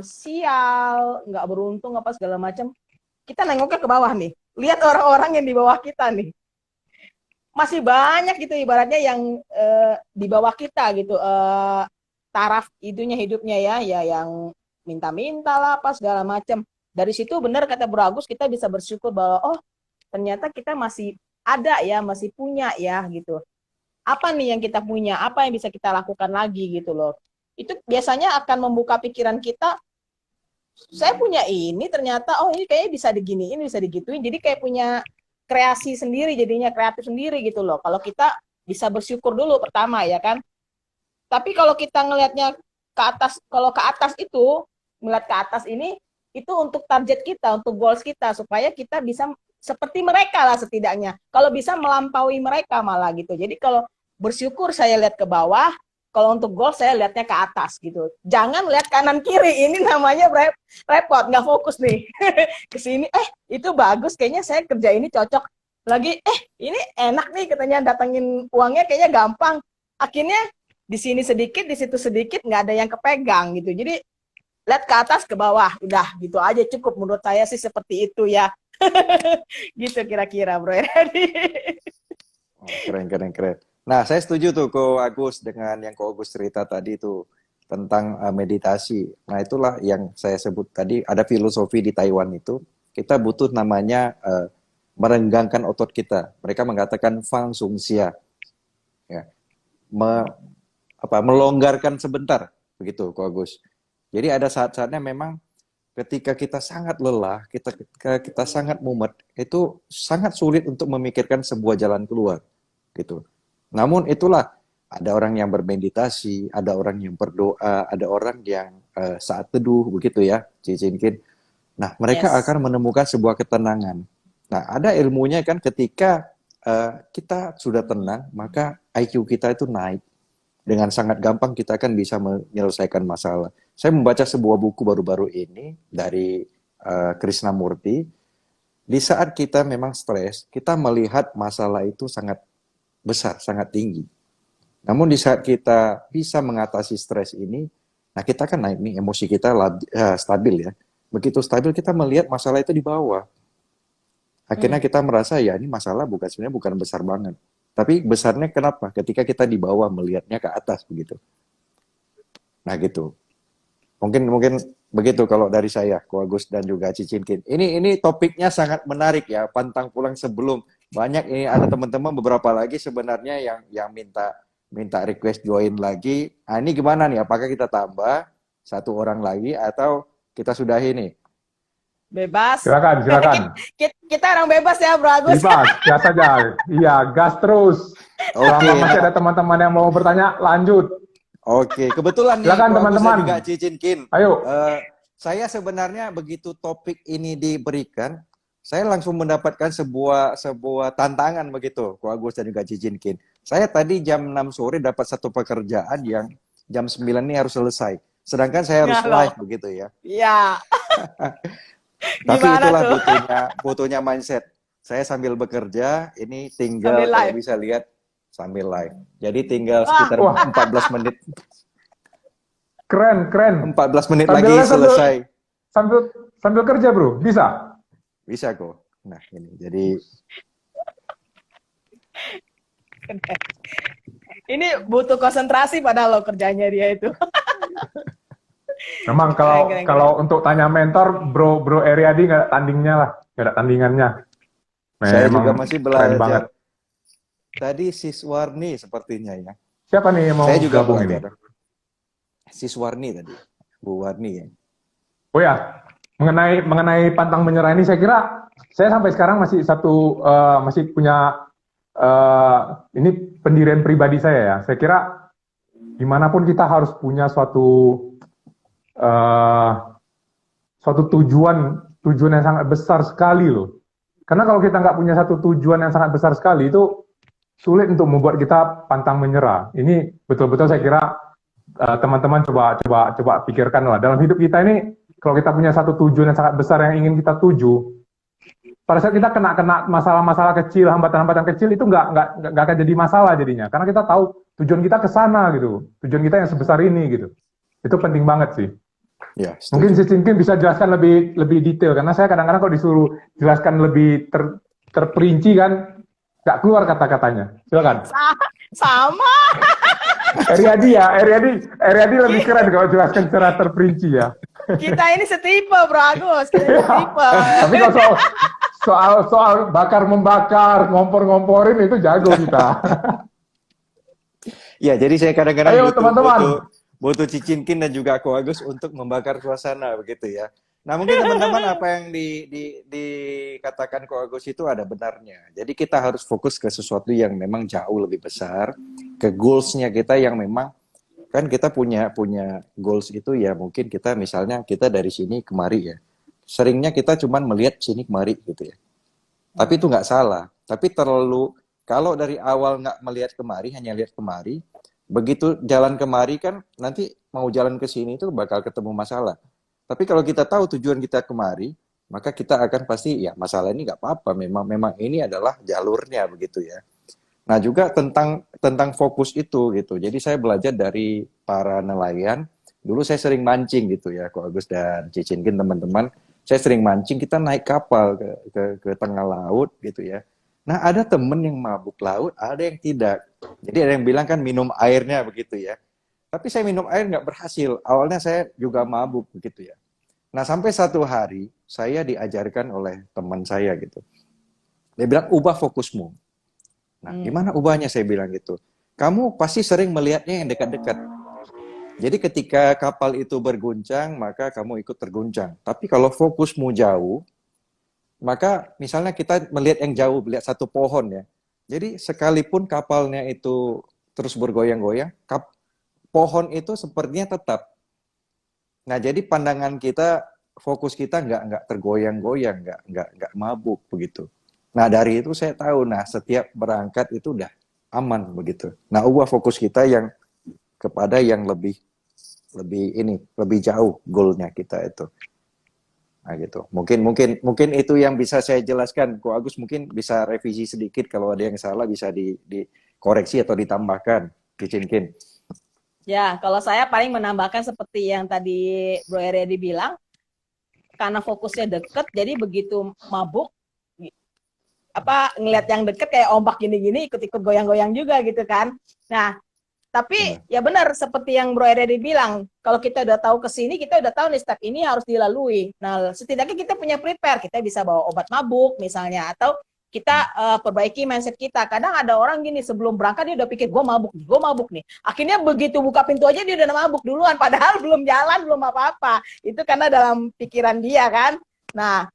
Speaker 3: sial, nggak beruntung apa segala macam, kita nengoknya ke bawah nih. Lihat orang-orang yang di bawah kita nih. Masih banyak gitu ibaratnya yang di bawah kita gitu. Taraf hidupnya ya yang minta-minta lah apa segala macam. Dari situ benar kata Bro Agus, kita bisa bersyukur bahwa ternyata kita masih ada ya, masih punya ya gitu. Apa nih yang kita punya, apa yang bisa kita lakukan lagi gitu loh. Itu biasanya akan membuka pikiran kita, saya punya ini ternyata, ini kayaknya bisa diginiin, bisa digituin. Jadi kayak punya kreasi sendiri, jadinya kreatif sendiri gitu loh. Kalau kita bisa bersyukur dulu pertama ya kan. Tapi kalau kita ngelihatnya ke atas, kalau ke atas itu, melihat ke atas ini, itu untuk target kita, untuk goals kita, supaya kita bisa seperti mereka lah setidaknya. Kalau bisa melampaui mereka malah gitu. Jadi kalau bersyukur saya lihat ke bawah, kalau untuk goal saya lihatnya ke atas gitu. Jangan lihat kanan kiri, ini namanya repot, nggak fokus nih. Ke sini, itu bagus, kayaknya saya kerja ini cocok. Lagi, ini enak nih katanya datangin uangnya kayaknya gampang. Akhirnya di sini sedikit, di situ sedikit, nggak ada yang kepegang gitu. Jadi lihat ke atas, ke bawah, udah gitu aja cukup. Menurut saya sih seperti itu ya. Gitu kira-kira Bro Heri.
Speaker 1: Keren. Nah, saya setuju tuh Ko Agus dengan yang Ko Agus cerita tadi tuh tentang meditasi. Nah, itulah yang saya sebut tadi, ada filosofi di Taiwan itu, kita butuh namanya merenggangkan otot kita. Mereka mengatakan Fang Sung Xia. Ya. Melonggarkan sebentar, begitu Ko Agus. Jadi ada saat-saatnya memang ketika kita sangat lelah, kita sangat mumet, itu sangat sulit untuk memikirkan sebuah jalan keluar, gitu. Namun itulah, ada orang yang bermeditasi, ada orang yang berdoa, ada orang yang saat teduh, begitu ya, Cicinkin. Nah, mereka akan menemukan sebuah ketenangan. Nah, ada ilmunya kan ketika kita sudah tenang, maka IQ kita itu naik. Dengan sangat gampang kita akan bisa menyelesaikan masalah. Saya membaca sebuah buku baru-baru ini dari Krishnamurti. Di saat kita memang stres, kita melihat masalah itu sangat besar, sangat tinggi. Namun di saat kita bisa mengatasi stres ini, nah kita kan naik nih, emosi kita stabil ya. Begitu stabil kita melihat masalah itu di bawah. Akhirnya kita merasa ya ini masalah sebenarnya bukan besar banget. Tapi besarnya kenapa? Ketika kita di bawah melihatnya ke atas begitu. Nah gitu. Mungkin begitu kalau dari saya, Ko Agus dan juga Cicinkin. Ini topiknya sangat menarik ya, pantang pulang sebelum. Banyak ini ada teman-teman beberapa lagi sebenarnya yang minta request join lagi. Nah, ini gimana nih? Apakah kita tambah satu orang lagi atau kita sudahi nih?
Speaker 3: Bebas.
Speaker 2: Silakan.
Speaker 3: Kita orang bebas ya, Bro Agus.
Speaker 2: Bebas, gas saja. Iya, gas terus. Selama masih ada teman-teman yang mau bertanya, lanjut.
Speaker 1: Oke, kebetulan nih,
Speaker 2: silakan teman-teman.
Speaker 1: juga Cicinkin.
Speaker 2: Ayo.
Speaker 1: Saya sebenarnya begitu topik ini diberikan, saya langsung mendapatkan sebuah tantangan begitu, Ko Agus dan juga Cicinkin. Saya tadi jam 6 sore dapat satu pekerjaan yang jam 9 ini harus selesai. Sedangkan saya harus
Speaker 3: Ya loh.
Speaker 1: live begitu ya.
Speaker 3: Ya,
Speaker 1: Tapi
Speaker 3: gimana
Speaker 1: itulah
Speaker 3: tuh?
Speaker 1: butuhnya mindset. Saya sambil bekerja, ini tinggal
Speaker 3: Sambil
Speaker 1: kalau
Speaker 3: live.
Speaker 1: bisa lihat sambil live. Jadi tinggal
Speaker 3: Wah.
Speaker 1: sekitar
Speaker 2: Wah.
Speaker 1: 14 menit.
Speaker 2: Keren, keren.
Speaker 1: 14 menit
Speaker 2: Sambil
Speaker 1: lagi
Speaker 2: live,
Speaker 1: selesai.
Speaker 2: sambil kerja, Bro. Bisa?
Speaker 1: Bisa kok. Nah, ini jadi
Speaker 3: Ini butuh konsentrasi padahal lo kerjanya dia itu.
Speaker 2: Memang kalau
Speaker 3: Keren, keren,
Speaker 2: kalau untuk tanya mentor, Bro Eriadi nggak ada tandingnya lah, nggak ada tandingannya.
Speaker 1: saya
Speaker 2: Memang
Speaker 1: juga masih
Speaker 2: keren banget.
Speaker 1: belajar. Tadi Siswarni sepertinya ya.
Speaker 2: Siapa nih yang mau
Speaker 1: Saya juga
Speaker 2: gabung ini?
Speaker 1: belajar. Siswarni tadi. Bu Warni ya.
Speaker 2: Oh ya, mengenai pantang menyerah ini, saya kira saya sampai sekarang masih punya ini pendirian pribadi saya ya. Saya kira dimanapun kita harus punya suatu tujuan yang sangat besar sekali loh. Karena kalau kita nggak punya satu tujuan yang sangat besar sekali, itu sulit untuk membuat kita pantang menyerah. Ini betul-betul saya kira teman-teman coba pikirkan lah. Dalam hidup kita ini, kalau kita punya satu tujuan yang sangat besar yang ingin kita tuju, pada saat kita kena masalah-masalah kecil, hambatan-hambatan kecil, itu nggak akan jadi masalah jadinya. Karena kita tahu tujuan kita ke sana gitu, tujuan kita yang sebesar ini gitu. Itu penting banget sih.
Speaker 1: Ya,
Speaker 2: Mungkin
Speaker 1: setuju.
Speaker 2: si Cinkin bisa jelaskan lebih detail, karena saya kadang-kadang kalau disuruh jelaskan lebih terperinci kan, nggak keluar kata-katanya. Silakan.
Speaker 3: Sama.
Speaker 2: Eriadi lebih keren kalau jelaskan secara terperinci ya.
Speaker 3: Kita ini setipe, Bro Agus. Kita ini setipe.
Speaker 2: Tapi kalau soal bakar-membakar, ngompor-ngomporin itu jago kita.
Speaker 1: Ya, jadi saya kadang-kadang
Speaker 2: Ayo, teman-teman.
Speaker 1: butuh Cicinkin dan juga Ko Agus untuk membakar suasana begitu ya. Nah, mungkin teman-teman apa yang dikatakan Ko Agus itu ada benarnya. Jadi kita harus fokus ke sesuatu yang memang jauh lebih besar, ke goals-nya kita yang memang kan kita punya goals itu ya, mungkin kita misalnya kita dari sini kemari ya. Seringnya kita cuman melihat sini kemari gitu ya. Tapi itu nggak salah. Tapi kalau dari awal nggak melihat kemari, hanya lihat kemari, begitu jalan kemari kan nanti mau jalan ke sini itu bakal ketemu masalah. Tapi kalau kita tahu tujuan kita kemari, maka kita akan pasti ya masalah ini nggak apa-apa. Memang ini adalah jalurnya begitu ya. Nah juga tentang fokus itu gitu. Jadi saya belajar dari para nelayan. Dulu saya sering mancing gitu ya, Ko Agus dan Cicinkin teman-teman. Saya sering mancing, kita naik kapal ke tengah laut gitu ya. Nah ada temen yang mabuk laut, ada yang tidak. Jadi ada yang bilang kan minum airnya begitu ya. Tapi saya minum air nggak berhasil. Awalnya saya juga mabuk begitu ya. Nah sampai satu hari saya diajarkan oleh teman saya gitu. Dia bilang ubah fokusmu. Nah gimana ubahnya, saya bilang gitu. Kamu pasti sering melihatnya yang dekat-dekat. Jadi ketika kapal itu berguncang maka kamu ikut terguncang. Tapi kalau fokusmu jauh, maka misalnya kita melihat yang jauh, melihat satu pohon ya. Jadi sekalipun kapalnya itu terus bergoyang-goyang, pohon itu sepertinya tetap. Nah, jadi pandangan kita, fokus kita nggak tergoyang-goyang, nggak mabuk begitu. Nah, dari itu saya tahu, nah setiap berangkat itu udah aman begitu. Nah, ubah fokus kita yang kepada yang lebih jauh goalnya kita itu. Nah, gitu. Mungkin itu yang bisa saya jelaskan. Ko Agus mungkin bisa revisi sedikit, kalau ada yang salah bisa dikoreksi atau ditambahkan. Cicinkin.
Speaker 3: Ya, kalau saya paling menambahkan seperti yang tadi Bro Eriadi bilang, karena fokusnya deket, jadi begitu mabuk, ngelihat yang deket kayak ombak gini-gini, ikut-ikut goyang-goyang juga gitu kan. Nah, tapi ya benar seperti yang Bro Eriadi bilang, kalau kita udah tahu ke sini, kita udah tahu nih step ini harus dilalui. Nah, setidaknya kita punya prepare, kita bisa bawa obat mabuk misalnya, atau kita perbaiki mindset kita. Kadang ada orang gini, sebelum berangkat dia udah pikir, gue mabuk nih. Akhirnya begitu buka pintu aja dia udah mabuk duluan, padahal belum jalan, belum apa-apa. Itu karena dalam pikiran dia kan. Nah,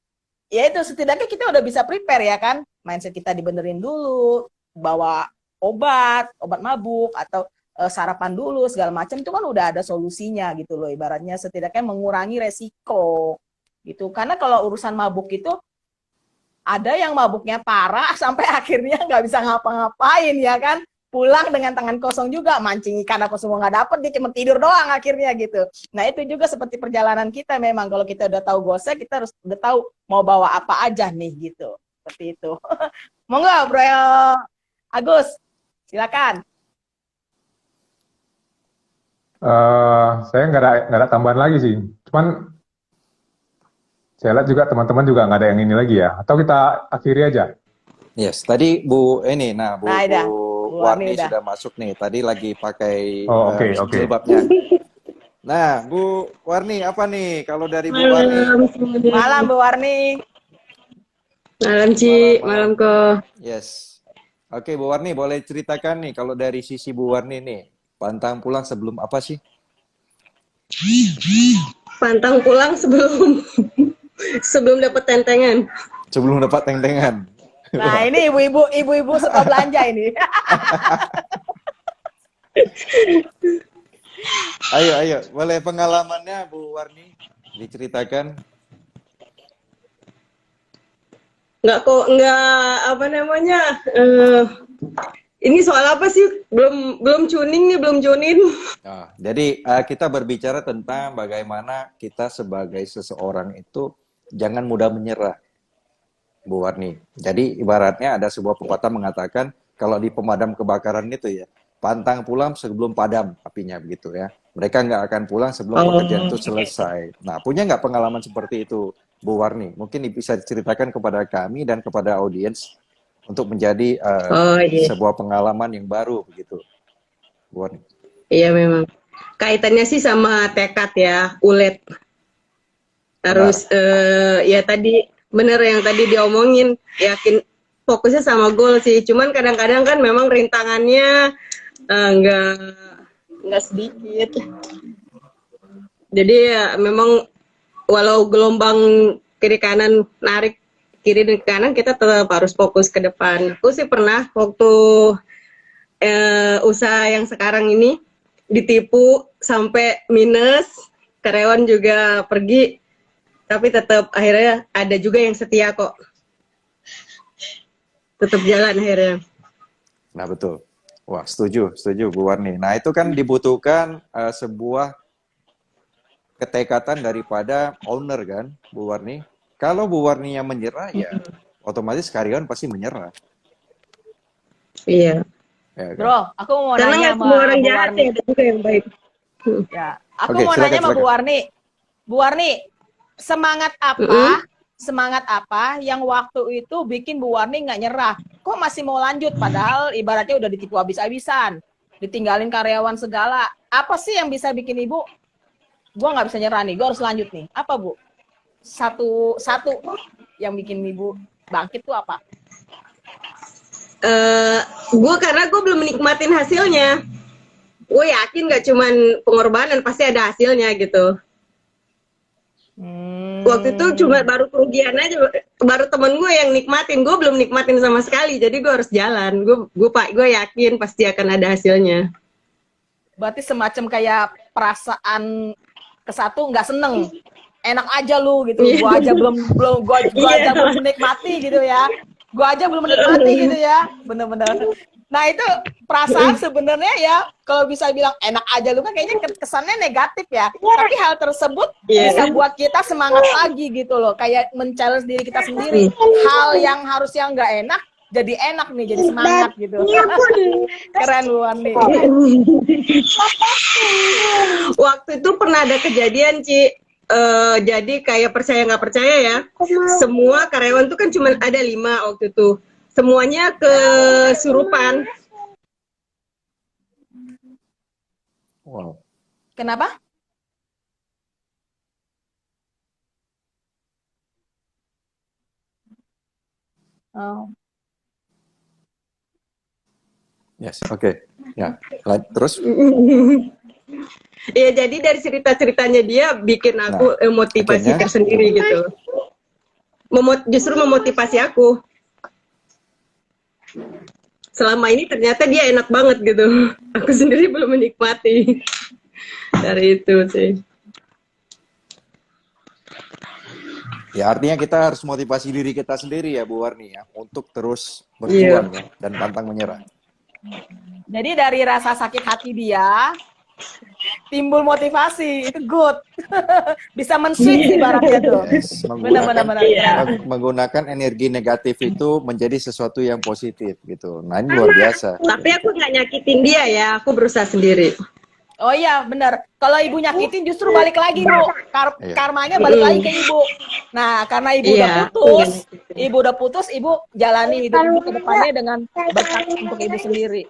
Speaker 3: ya itu setidaknya kita udah bisa prepare ya kan. Mindset kita dibenerin dulu, bawa obat mabuk, atau sarapan dulu, segala macam, itu kan udah ada solusinya gitu loh. Ibaratnya setidaknya mengurangi resiko gitu. Karena kalau urusan mabuk itu, ada yang mabuknya parah sampai akhirnya nggak bisa ngapa-ngapain ya kan, pulang dengan tangan kosong juga, mancing ikan apa semua nggak dapet, dia cuma tidur doang akhirnya gitu. Nah itu juga seperti perjalanan kita, memang kalau kita udah tahu goalsnya, kita harus udah tahu mau bawa apa aja nih gitu, seperti itu. Monggo Bro Agus, silakan.
Speaker 2: Saya nggak ada tambahan lagi sih. Cuman saya lihat juga teman-teman juga nggak ada yang ini lagi ya. Atau kita akhiri aja.
Speaker 1: Yes, tadi Bu ini, Bu
Speaker 3: Nah, udah.
Speaker 1: Bu
Speaker 3: Bu
Speaker 1: Warni
Speaker 3: Warni udah.
Speaker 1: sudah masuk nih. Tadi lagi pakai
Speaker 2: Oh, oke.
Speaker 1: jilbabnya. Nah, Bu Warni apa nih kalau dari Bu Warni?
Speaker 3: Malam Bu Warni.
Speaker 9: Malam Ci, malam Ko.
Speaker 1: Yes. Oke, Bu Warni boleh ceritakan nih kalau dari sisi Bu Warni nih, pantang pulang sebelum apa sih?
Speaker 9: Pantang pulang sebelum sebelum dapat tentengan.
Speaker 1: Sebelum dapat tentengan.
Speaker 3: Nah ini ibu-ibu suka belanja ini.
Speaker 1: Ayo, boleh pengalamannya Bu Warni diceritakan?
Speaker 9: Nggak apa namanya. Ini soal apa sih? Belum tuning nih, belum jonin.
Speaker 1: Nah, jadi kita berbicara tentang bagaimana kita sebagai seseorang itu jangan mudah menyerah, Bu Warni. Jadi ibaratnya ada sebuah pepatah mengatakan kalau di pemadam kebakaran itu ya, pantang pulang sebelum padam apinya begitu ya. Mereka nggak akan pulang sebelum pekerjaan itu selesai. Nah, punya nggak pengalaman seperti itu, Bu Warni? Mungkin bisa diceritakan kepada kami dan kepada audiens untuk menjadi
Speaker 9: Iya.
Speaker 1: sebuah pengalaman yang baru begitu, Bu Warni.
Speaker 9: Iya memang. Kaitannya sih sama tekad ya, ulet. Harus ya tadi bener yang tadi diomongin, yakin fokusnya sama goal sih. Cuman kadang-kadang kan memang rintangannya nggak sedikit. Jadi ya memang walau gelombang kiri kanan narik kiri dan kanan, kita tetap harus fokus ke depan. Aku sih pernah waktu usaha yang sekarang ini ditipu sampai minus, karyawan juga pergi, tapi tetap akhirnya ada juga yang setia kok. Tetap jalan akhirnya.
Speaker 1: Nah, betul. Wah, setuju Bu Warni. Nah, itu kan dibutuhkan sebuah ketekatan daripada owner kan, Bu Warni. Kalau Bu Warni yang menyerah ya, otomatis karyawan pasti menyerah.
Speaker 9: Iya.
Speaker 1: Ya, kan?
Speaker 3: Bro, aku mau
Speaker 9: Karena
Speaker 3: nanya
Speaker 9: nggak
Speaker 3: sama
Speaker 9: semua orang
Speaker 3: Bu
Speaker 9: jahat
Speaker 3: Warni.
Speaker 9: ya, ada juga yang baik.
Speaker 3: Ya, aku
Speaker 1: Oke,
Speaker 3: mau
Speaker 1: silakan,
Speaker 3: nanya sama Bu
Speaker 1: silakan.
Speaker 3: Warni. Bu Warni, semangat apa yang waktu itu bikin Bu Warni nggak nyerah? Kok masih mau lanjut? Padahal ibaratnya udah ditipu habis-habisan, ditinggalin karyawan segala. Apa sih yang bisa bikin Ibu, gua nggak bisa nyerah nih, gua harus lanjut nih? Apa Bu? Satu yang bikin Ibu bangkit tuh apa?
Speaker 9: Karena gue belum menikmatin hasilnya. Gue yakin gak cuman pengorbanan, pasti ada hasilnya gitu. Waktu itu cuma baru kerugian aja, baru temen gue yang nikmatin, gue belum nikmatin sama sekali, jadi gue harus jalan. Gue yakin pasti akan ada hasilnya.
Speaker 3: Berarti semacam kayak perasaan kesatu nggak seneng, enak aja lu gitu, gua aja belum gua aja belum menikmati gitu ya, gua aja belum menikmati gitu ya, bener-bener. Nah itu perasaan sebenarnya ya, kalau bisa bilang enak aja lu kan kayaknya kesannya negatif ya, tapi hal tersebut bisa buat kita semangat lagi gitu loh, kayak men-challenge diri kita sendiri. Hal yang harusnya nggak enak jadi enak nih, jadi semangat gitu. Keren Bu Warni.
Speaker 9: Waktu itu pernah ada kejadian Ci, jadi kayak percaya nggak percaya ya, semua karyawan tuh kan cuma ada 5 waktu itu, semuanya kesurupan.
Speaker 1: Wow.
Speaker 3: Kenapa? Oh.
Speaker 1: Yes, oke. Ya, terus?
Speaker 9: Ya jadi dari cerita-ceritanya dia bikin aku motivasi
Speaker 1: akhirnya?
Speaker 9: tersendiri gitu. Justru memotivasi aku. Selama ini ternyata dia enak banget gitu. Aku sendiri belum menikmati. Dari itu sih.
Speaker 1: Ya artinya kita harus motivasi diri kita sendiri ya Bu Warni ya untuk terus berjuang ya, dan pantang menyerah.
Speaker 3: Jadi dari rasa sakit hati dia timbul motivasi, itu good. Bisa men-switch ibaratnya tuh.
Speaker 1: Yes,
Speaker 3: Benar-benar
Speaker 1: menggunakan energi negatif itu menjadi sesuatu yang positif gitu. Nah ini luar biasa.
Speaker 9: Tapi aku nggak nyakitin dia ya, aku berusaha sendiri.
Speaker 3: Oh iya, benar. Kalau ibu nyakitin justru balik lagi, Bu.
Speaker 1: Iya.
Speaker 3: Karmanya balik lagi ke ibu. Nah, karena ibu udah putus, ibu jalani hidup ibu ke depannya dengan berkat untuk ibu sendiri.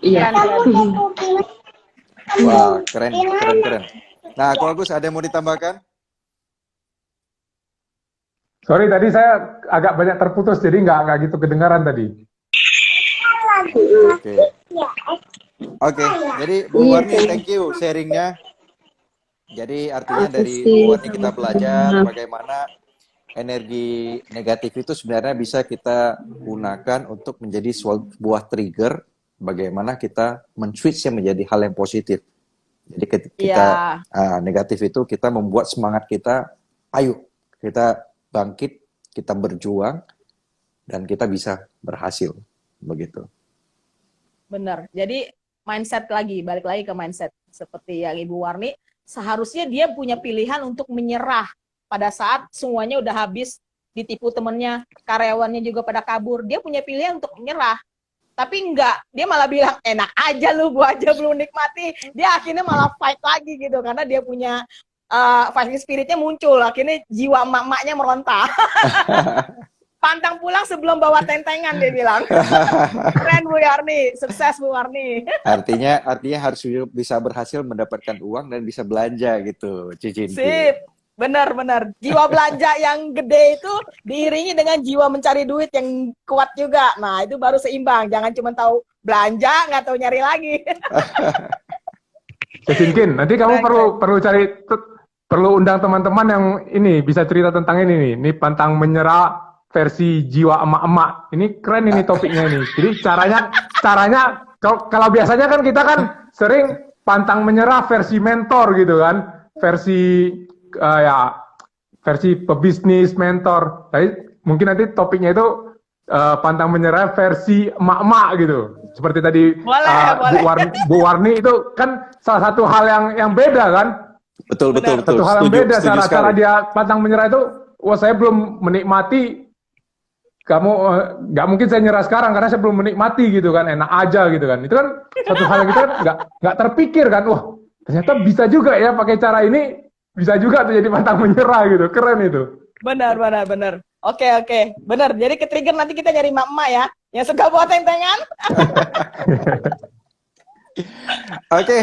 Speaker 9: Iya.
Speaker 3: Keren.
Speaker 1: Wah, keren. Nah, Ko Agus ada yang mau ditambahkan?
Speaker 2: Sorry, tadi saya agak banyak terputus, jadi nggak gitu kedengaran tadi.
Speaker 1: Oke, jadi Bu Warni, thank you sharingnya. Jadi artinya dari Bu Warni kita belajar bagaimana energi negatif itu sebenarnya bisa kita gunakan untuk menjadi sebuah trigger bagaimana kita men-switch menjadi hal yang positif. Jadi ketika negatif itu kita membuat semangat kita, ayo kita bangkit, kita berjuang, dan kita bisa berhasil. Begitu.
Speaker 3: Benar. Jadi mindset lagi, balik lagi ke mindset. Seperti yang Ibu Warni, seharusnya dia punya pilihan untuk menyerah pada saat semuanya udah habis, ditipu temennya, karyawannya juga pada kabur. Dia punya pilihan untuk menyerah. Tapi enggak, dia malah bilang, enak aja lu, gua aja belum nikmati. Dia akhirnya malah fight lagi gitu, karena dia punya fighting spiritnya muncul. Akhirnya jiwa emak-emaknya meronta. Pantang pulang sebelum bawa tentengan, dia bilang. Keren Bu Warni, sukses Bu Warni.
Speaker 1: Artinya harus bisa berhasil mendapatkan uang dan bisa belanja gitu, Cicin.
Speaker 3: Sip, benar. Jiwa belanja yang gede itu diiringi dengan jiwa mencari duit yang kuat juga. Nah, itu baru seimbang. Jangan cuma tahu belanja, nggak tahu nyari lagi.
Speaker 2: Cincin, nanti kamu perlu undang teman-teman yang ini bisa cerita tentang ini nih. Ini pantang menyerah versi jiwa emak-emak. Ini keren ini topiknya ini. Jadi caranya kalau biasanya kan kita kan sering pantang menyerah versi mentor gitu kan. Versi versi pebisnis mentor. Tapi mungkin nanti topiknya itu pantang menyerah versi emak-emak gitu. Seperti tadi Bu Warni itu kan salah satu hal yang beda kan.
Speaker 1: Betul.
Speaker 2: Satu hal yang beda cara dia pantang menyerah itu. Wah, saya belum menikmati. Kamu nggak mungkin saya nyerah sekarang karena saya belum menikmati gitu kan, enak aja gitu kan. Itu kan satu hal yang kita kan nggak terpikir kan. Wah, ternyata bisa juga ya pakai cara ini, bisa juga tuh jadi pantang menyerah gitu. Keren itu.
Speaker 3: Benar. Oke. Benar. Jadi ke-trigger nanti kita nyari emak-emak ya, yang suka bawa tentengan.
Speaker 1: Oke.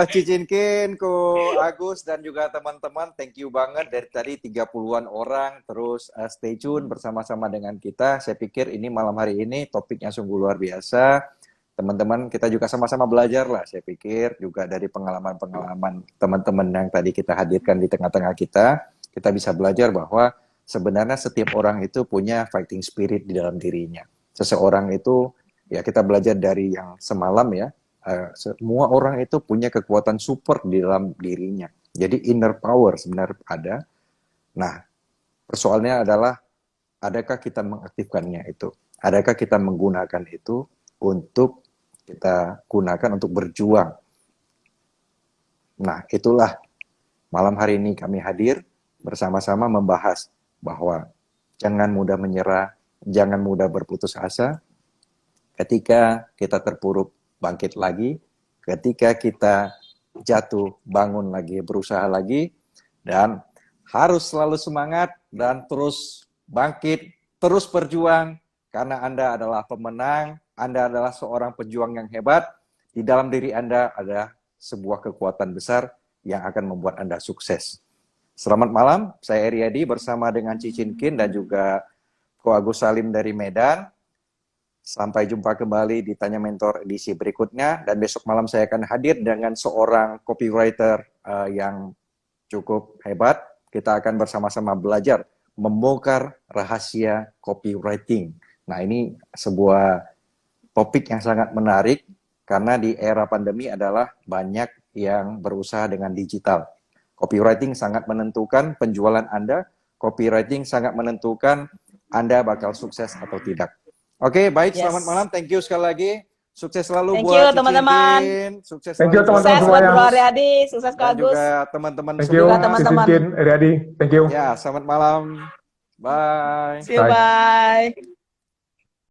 Speaker 1: Cicinkin, Ko Agus dan juga teman-teman, thank you banget dari tadi 30-an orang terus stay tune bersama-sama dengan kita. Saya pikir ini malam hari ini topiknya sungguh luar biasa. Teman-teman, kita juga sama-sama belajar lah. Saya pikir juga dari pengalaman-pengalaman teman-teman yang tadi kita hadirkan di tengah-tengah kita bisa belajar bahwa sebenarnya setiap orang itu punya fighting spirit di dalam dirinya. Seseorang itu, ya kita belajar dari yang semalam ya, semua orang itu punya kekuatan super di dalam dirinya. Jadi inner power sebenarnya ada. Nah, persoalannya adalah adakah kita mengaktifkannya itu? Adakah kita menggunakan itu untuk kita gunakan untuk berjuang? Nah, itulah malam hari ini kami hadir bersama-sama membahas bahwa jangan mudah menyerah, jangan mudah berputus asa. Ketika kita terpuruk, bangkit lagi. Ketika kita jatuh, bangun lagi, berusaha lagi. Dan harus selalu semangat dan terus bangkit, terus berjuang. Karena Anda adalah pemenang, Anda adalah seorang pejuang yang hebat. Di dalam diri Anda ada sebuah kekuatan besar yang akan membuat Anda sukses. Selamat malam, saya Eriadi bersama dengan Cicin Kin dan juga Ko Agus Salim dari Medan. Sampai jumpa kembali di Tanya Mentor edisi berikutnya. Dan besok malam saya akan hadir dengan seorang copywriter yang cukup hebat. Kita akan bersama-sama belajar membongkar rahasia copywriting. Nah, ini sebuah topik yang sangat menarik karena di era pandemi adalah banyak yang berusaha dengan digital. Copywriting sangat menentukan penjualan Anda, copywriting sangat menentukan Anda bakal sukses atau tidak. Oke, baik,
Speaker 3: Yes.
Speaker 1: selamat malam, thank you sekali lagi. Sukses selalu
Speaker 3: Thank
Speaker 1: buat
Speaker 3: you,
Speaker 1: Cici
Speaker 3: teman-teman.
Speaker 1: Tin. Sukses
Speaker 2: Thank you,
Speaker 1: selalu buat
Speaker 2: teman-teman
Speaker 3: Sukses
Speaker 1: Bang
Speaker 3: buat
Speaker 2: semuanya.
Speaker 3: Bro
Speaker 1: Agus.
Speaker 3: Aryadi, sukses Kak
Speaker 1: Dan
Speaker 3: Agus.
Speaker 1: juga teman-teman
Speaker 2: Thank you,
Speaker 1: semua.
Speaker 3: teman-teman.
Speaker 2: Cici Tin, Riyadi. Thank you.
Speaker 1: Ya, selamat malam. Bye.
Speaker 3: See you,
Speaker 2: Bye.
Speaker 3: bye.